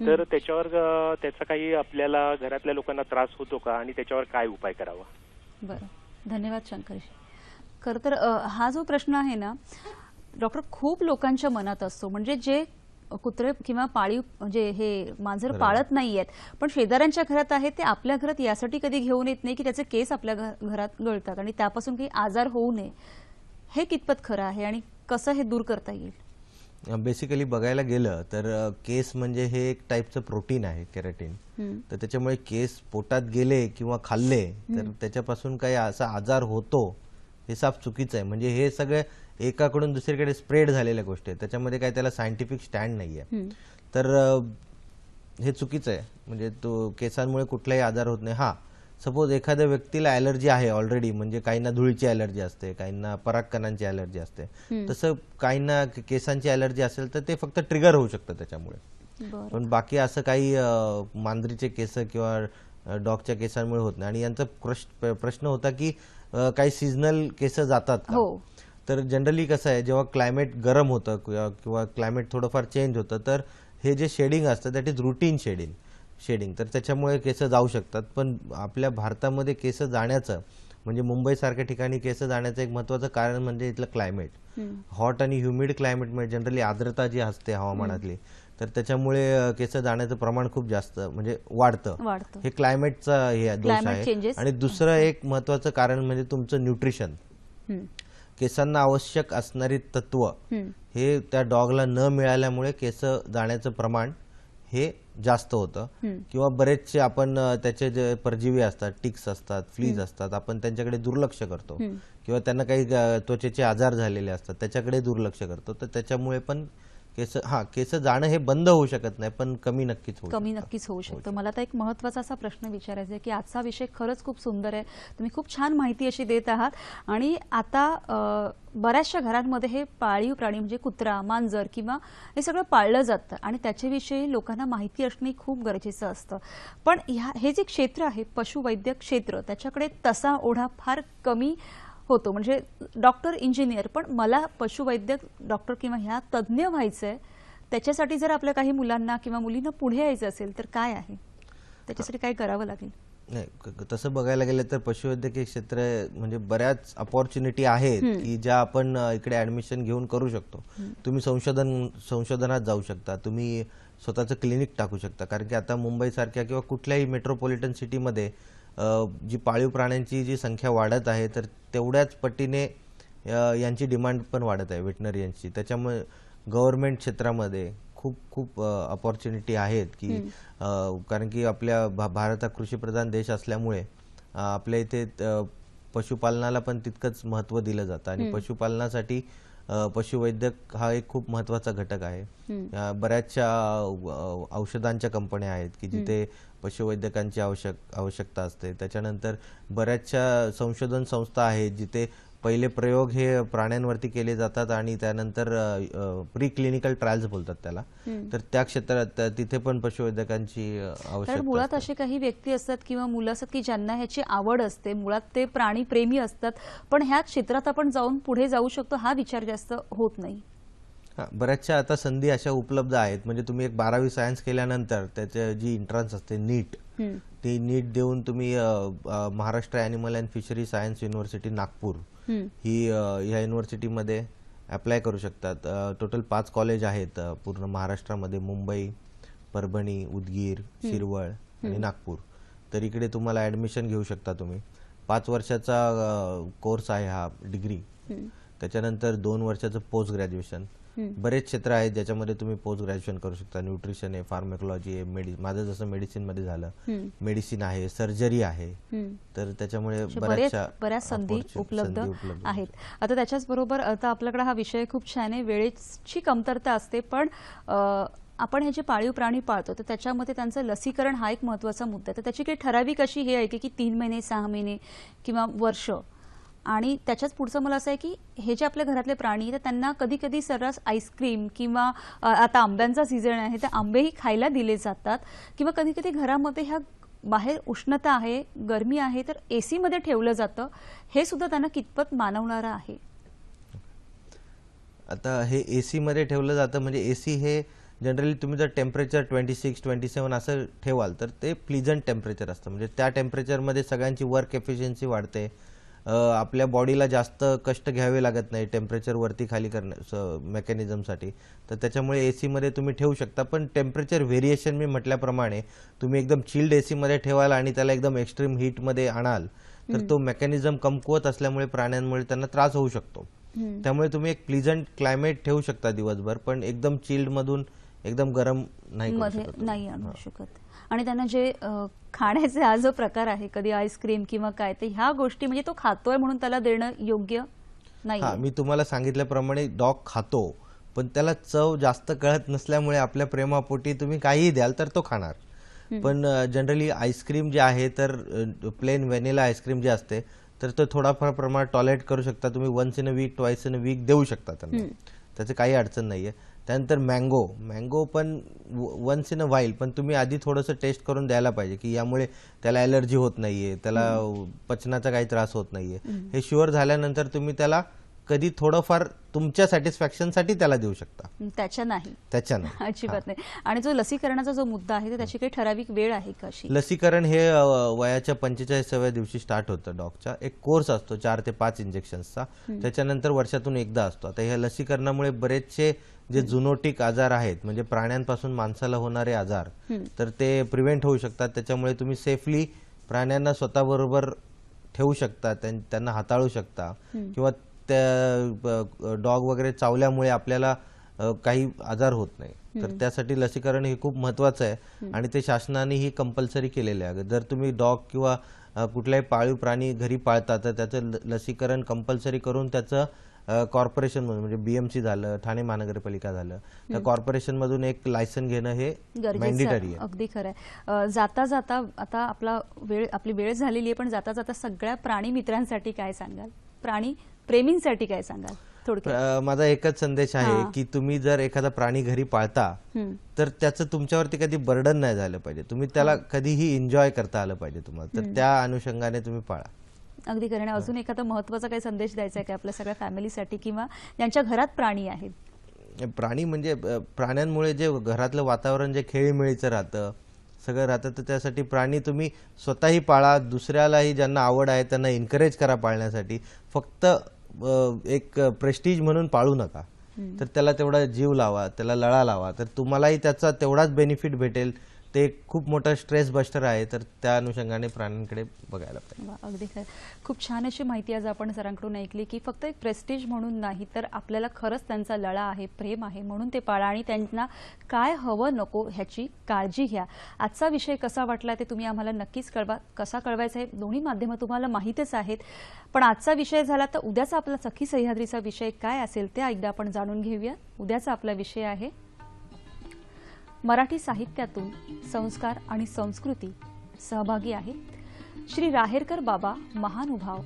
तर त्याचा काही आपल्याला घरातल्या लोकांना त्रास होतो का आणि त्याच्यावर काय उपाय करावा? बरं, धन्यवाद शंकरजी. खरं तर हा जो प्रश्न आहे ना डॉक्टर, खूप लोकांच्या मनात असतो. म्हणजे जे कुत्रे किंवा पाळीव म्हणजे हे मांजर पाळत नाहीयेत पण शेजाऱ्यांच्या घरात आहेत, ते आपल्या घरात यासाठी कधी घेऊन येत नाही की त्याचे केस आपल्या घरात गळतात आणि त्यापासून काही आजार होऊ नये. हे कितपत खरं आहे आणि कसं हे दूर करता येईल? बेसिकली बघायला गेलं तर केस म्हणजे हे एक टाईपचं प्रोटीन आहे, केराटिन. तर त्याच्यामुळे केस पोटात गेले किंवा खाल्ले तर त्याच्यापासून काही असा आजार होतो हे साफ चुकीचं आहे. म्हणजे हे सगळे एकाकडून दुसरीकडे स्प्रेड झालेल्या गोष्टी आहेत, त्याच्यामध्ये काही त्याला सायंटिफिक स्टँड नाही आहे. तर हे चुकीचं आहे. म्हणजे तो केसांमुळे कुठलाही आजार होत नाही. सपोज एखाद्या व्यक्तीला ॲलर्जी आहे ऑलरेडी, म्हणजे काहींना धुळीची ॲलर्जी असते, काहींना परागकणांची ॲलर्जी असते, तसं काहींना केसांची ॲलर्जी असेल तर ते फक्त ट्रिगर होऊ शकतं त्याच्यामुळे. पण बाकी असं काही मांजरीचे केस किंवा डॉगच्या केसांमुळे होत नाही. आणि यांचा प्रश्न होता की काही सीझनल केस जातात का? तर जनरली कसं आहे, जेव्हा क्लायमेट गरम होतं किंवा क्लायमेट थोडंफार चेंज होतं तर हे जे शेडिंग असतं दॅट इज रुटीन शेडिंग, तर त्याच्यामुळे केस जाऊ शकतात. पण आपल्या भारतामध्ये केस जाण्याचं म्हणजे मुंबईसारख्या ठिकाणी केस जाण्याचं एक महत्त्वाचं कारण म्हणजे इथलं क्लायमेट. हॉट आणि ह्युमिड क्लायमेटमध्ये जनरली आर्द्रता जी असते हवामानातली, तर त्याच्यामुळे केस जाण्याचं प्रमाण खूप जास्त म्हणजे वाढतं. हे क्लायमेटचा हे दोष आहे. आणि दुसरं एक महत्त्वाचं कारण म्हणजे तुमचं न्यूट्रिशन. केसांना आवश्यक असणारी तत्व हे त्या डॉगला न मिळाल्यामुळे केस जाण्याचं प्रमाण हे जास्त होतं. किंवा बरेचसे आपण त्याचे जे परजीवी असतात, टिक्स असतात, फ्लीज असतात, आपण त्यांच्याकडे दुर्लक्ष करतो. किंवा त्यांना काही त्वचेचे आजार झालेले असतात त्याच्याकडे दुर्लक्ष करतो. तर त्याच्यामुळे पण केस जाणं हे बंद होऊ शकत नाही, पण कमी नक्कीच होऊ शकतं. मला आता एक महत्त्वाचा असा प्रश्न विचारायचा आहे की आजचा विषय खरंच खूप सुंदर आहे. तुम्ही खूप छान माहिती अशी देत आहात. आणि आता बऱ्याचशा घरांमध्ये हे पाळीव प्राणी म्हणजे कुत्रा, मांजर किंवा हे सगळं पाळलं जातं आणि त्याच्याविषयी लोकांना माहिती असणे खूप गरजेचं असतं. पण हे जे क्षेत्र आहे पशुवैद्यक क्षेत्र, त्याच्याकडे तसा ओढा फार कमी होतो. म्हणजे डॉक्टर, इंजिनियर, पण मला पशुवैद्यक डॉक्टर किंवा ह्या तज्ज्ञ व्हायचंय, त्याच्यासाठी जर आपल्या काही मुलांना किंवा मुलींना पुढे यायचं असेल तर काय आहे, त्याच्यासाठी काय करावं लागेल? नाही, तसं बघायला गेलं तर पशुवैद्यकीय क्षेत्र म्हणजे बऱ्याच अपॉर्च्युनिटी आहेत की ज्या आपण इकडे ऍडमिशन घेऊन करू शकतो. तुम्ही संशोधनात जाऊ शकता, तुम्ही स्वतःचं क्लिनिक टाकू शकता. कारण की आता मुंबईसारख्या किंवा कुठल्याही मेट्रोपॉलिटन सिटीमध्ये जी पाळीव प्राण्यांची जी संख्या वाढत आहे, तर तेवढ्याच पटीने यांची डिमांड पण वाढत आहे, वेटनरियन्सची. त्याच्यामुळे गव्हर्नमेंट क्षेत्रामध्ये खूप खूप अपॉर्च्युनिटी आहेत की कारण की आपल्या भारत हा कृषीप्रधान देश असल्यामुळे आपल्या इथे पशुपालनाला पण तितकंच महत्त्व दिलं जातं. आणि पशुपालनासाठी पशुवैद्यक हा एक खूप महत्त्वाचा घटक आहे. बऱ्याचशा औषधांच्या कंपन्या आहेत की जिथे पशुवैद्यकांची आवश्यकता असते. त्याच्यानंतर बऱ्याचशा संशोधन संस्था आहेत जिथे पहिले प्रयोग हे प्राण्यांवरती केले जातात आणि त्यानंतर प्री क्लिनिकल ट्रायल्स बोलतात त्याला. तर त्या क्षेत्रात तिथे पण पशुवैद्यकांची आवश्यकता. मुळात असे काही व्यक्ती असतात किंवा मुलं असतात की ज्यांना ह्याची आवड असते, मुळात ते प्राणी प्रेमी असतात, पण ह्या क्षेत्रात आपण जाऊन पुढे जाऊ शकतो हा विचार जास्त होत नाही. बऱ्याचशा आता संधी अशा उपलब्ध आहेत. म्हणजे तुम्ही एक 12वी सायन्स केल्यानंतर त्याची जी एंट्रन्स असते नीट, ती नीट देऊन तुम्ही Maharashtra animal and fishery science university Nagpur ही ह्या युनिव्हर्सिटीमध्ये अप्लाय करू शकतात. टोटल 5 कॉलेज आहेत पूर्ण महाराष्ट्रामध्ये, मुंबई, परभणी, उदगीर, शिरवळ आणि नागपूर. तर इकडे तुम्हाला ॲडमिशन घेऊ शकता तुम्ही. 5 वर्षाचा कोर्स आहे हा, डिग्री. त्याच्यानंतर 2 वर्षाचं पोस्ट ग्रॅज्युएशन. बरेच क्षेत्र आहेत ज्याच्यामध्ये तुम्ही पोस्ट ग्रॅज्युएशन करू शकता. न्यूट्रिशन आहे, फार्मॅकोलॉजी आहे, माझं जसं मेडिसिन मध्ये झालं, मेडिसिन आहे, सर्जरी आहे. तर त्याच्यामुळे बऱ्याच संधी उपलब्ध आहेत. आता त्याच्याच बरोबर आता आपल्याकडे हा विषय खूप छान आहे, वेळेची कमतरता असते, पण आपण हे जे पाळीव प्राणी पाळतो तर त्याच्यामध्ये त्यांचं लसीकरण हा एक महत्त्वाचा मुद्दा आहे. तर त्याची काही ठराविक अशी हे आहे की 3 महिने, 6 महिने किंवा वर्ष. आणि त्याच्याच पुढचं मला असं आहे की हे जे आपल्या घरातले प्राणी तर त्यांना कधी कधी सर्रास आईस्क्रीम किंवा आता आंब्यांचा सीझन आहे तर आंबेही खायला दिले जातात, किंवा कधी कधी घरामध्ये ह्या बाहेर उष्णता आहे, गरमी आहे, तर एसी मध्ये ठेवलं जातं. हे सुद्धा त्यांना कितपत मानवणारं आहे? आता हे एसी मध्ये ठेवलं जातं म्हणजे एसी हे जनरली तुम्ही जर टेम्परेचर 26, 27 असं ठेवाल तर ते प्लीजंट टेम्परेचर असतं. म्हणजे त्या टेम्परेचरमध्ये सगळ्यांची वर्क एफिशियन्सी वाढते. आपल्या बॉडीला जास्त कष्ट घ्यावे लागत नाही टेम्परेचर वरती खाली मेकॅनिझमसाठी. तर त्याच्यामुळे एसी मध्ये तुम्ही ठेवू शकता. पण टेम्परेचर व्हेरिएशन मी म्हटल्याप्रमाणे तुम्ही एकदम चिल्ड एसी मध्ये ठेवाल आणि त्याला एकदम एक्स्ट्रीम हीट मध्ये आणाल तर तो मेकॅनिझम कमकुवत असल्यामुळे प्राण्यांमुळे त्यांना त्रास होऊ शकतो. त्यामुळे तुम्ही एक प्लीजंट क्लायमेट ठेवू शकता दिवसभर, पण एकदम चिल्ड मधून एकदम गरम नाही आणू शकत. आणि त्यांना जे खाण्याचे हा जो प्रकार आहे, कधी आईस्क्रीम किंवा काय, ते ह्या गोष्टी म्हणजे तो खातोय म्हणून त्याला देणं योग्य नाही. मी तुम्हाला सांगितल्याप्रमाणे डॉग खातो, पण त्याला चव जास्त कळत नसल्यामुळे आपल्या प्रेमापोटी तुम्ही काहीही द्याल तर तो खाणार. पण जनरली आईस्क्रीम जे आहे तर प्लेन व्हॅनिला आईस्क्रीम जे असते तर तो थोडाफार प्रमाणात टॉलरेट करू शकता तुम्ही. 1 in a week, 2 in a week देऊ शकता त्यांना, त्याची काही अडचण नाहीये. त्यानंतर मँगो पण 1 इन अ व्हाईल, पण तुम्ही आधी थोडंसं टेस्ट करून द्यायला पाहिजे की यामुळे त्याला ॲलर्जी होत नाहीये, त्याला पचनाचा काही त्रास होत नाहीये. हे शुअर झाल्यानंतर तुम्ही त्याला कधी थोडंफार तुमच्या सॅटिस्फॅक्शनसाठी त्याला देऊ शकता, त्याच्या नाही. अजिबात नाही. आणि जो लसीकरणाचा जो मुद्दा आहे त्याची काही ठराविक वेळ आहे का अशी? लसीकरण हे वयाच्या 45व्या दिवशी स्टार्ट होतं. डॉगचा एक कोर्स असतो 4 ते 5 इंजेक्शन्सचा, त्याच्यानंतर वर्षातून एकदा असतो. आता ह्या लसीकरणामुळे बरेचसे जे झुनोटिक आजार आहेत, म्हणजे प्राण्यांपासून माणसाला होणारे आजार, तर ते प्रिव्हेंट होऊ शकतात. त्याच्यामुळे तुम्ही सेफली प्राण्यांना स्वतःबरोबर ठेवू शकता, त्यांना हाताळू शकता, किंवा त्या डॉग वगैरे चावल्यामुळे आपल्याला काही आजार होत नाही. तर त्यासाठी लसीकरण हे खूप महत्वाचं आहे आणि ते शासनानेही कंपल्सरी केलेले आहे. जर तुम्ही डॉग किंवा कुठलाही पाळीव प्राणी घरी पाळता तर त्याचं लसीकरण कंपल्सरी करून त्याचं कॉर्पोरेशन मधून, म्हणजे BMC झालं, ठाणे महानगरपालिका झालं, त्या कॉर्पोरेशन मधून एक लायसन घेणं हे मॅन्डेटरी आहे. अगदी खरं आहे. जाता जाता आता आपली वेळ झालेली आहे, पण जाता जाता सगळ्या प्राणी मित्रांसाठी काय सांगाल, प्राणी प्रेमींसाठी काय सांगाल थोडक्यात? माझा एकच संदेश आहे की तुम्ही जर एखादा प्राणी घरी पाळता तर त्याचं तुमच्यावरती कधी बर्डन नाही झालं पाहिजे. तुम्ही त्याला कधीही एन्जॉय करता आलं पाहिजे तुम्हाला, तर त्या अनुषंगाने तुम्ही पाळा. अगदी खरं. अजून एखादा महत्वाचा काही संदेश द्यायचा आहे का आपल्या सगळ्या फॅमिलीसाठी किंवा ज्यांच्या घरात प्राणी आहेत? प्राणी म्हणजे प्राण्यांमुळे जे घरातलं वातावरण जे खेळीमेळीचं राहतं, सगळं राहतं, तर त्यासाठी प्राणी तुम्ही स्वतःही पाळा, दुसऱ्यालाही ज्यांना आवड आहे त्यांना एन्करेज करा पाळण्यासाठी. फक्त एक प्रेस्टीज म्हणून पाळू नका, तर त्याला तेवढा जीव लावा, त्याला लळा लावा, तर तुम्हालाही त्याचा तेवढाच बेनिफिट भेटेल. ते खूप मोठा स्ट्रेस बस्टर आहे, तर त्या अनुषंगाने प्राण्यांकडे बघायला पाहिजे. अगदी खरं. खूप छान अशी माहिती आज आपण सरांकडून ऐकली की फक्त एक प्रेस्टीज म्हणून नाही, तर आपल्याला खरंच त्यांचा लळा आहे, प्रेम आहे, म्हणून ते पाळा आणि त्यांना काय हवं नको ह्याची काळजी घ्या. आजचा विषय कसा वाटला ते तुम्ही आम्हाला नक्कीच कळवा. कसा कळवायचा हे दोन्ही माध्यमं तुम्हाला माहीतच आहेत, पण आजचा विषय झाला तर उद्याचा आपला सखी सह्याद्रीचा विषय काय असेल ते एकदा आपण जाणून घेऊया. उद्याचा आपला विषय आहे मराठी साहित्यातून संस्कार आणि संस्कृती. सहभागी आहेत श्री राहेरकर बाबा, महानुभाव,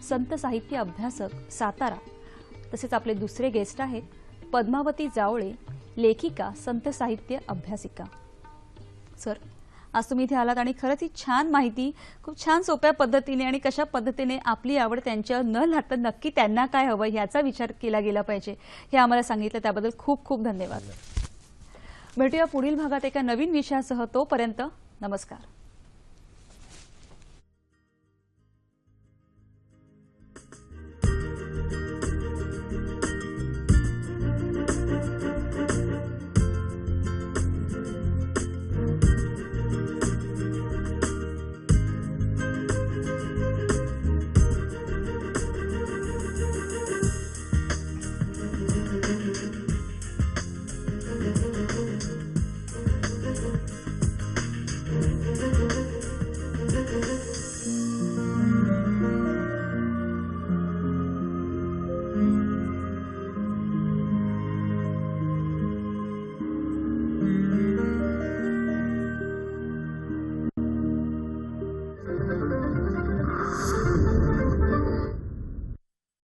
संत साहित्य अभ्यासक, सातारा. तसेच आपले दुसरे गेस्ट आहेत पद्मावती जावळे, लेखिका, संत साहित्य अभ्यासिका. सर, आज तुम्ही इथे आलात आणि खरंच ही छान माहिती खूप छान सोप्या पद्धतीने आणि कशा पद्धतीने आपली आवड त्यांच्या न लाटता नक्की त्यांना काय हवं ह्याचा विचार केला गेला पाहिजे हे आम्हाला सांगितलं, त्याबद्दल खूप खूप धन्यवाद. भेटूया पुढील भागात एका नवीन विषयासह. तोपर्यंत नमस्कार.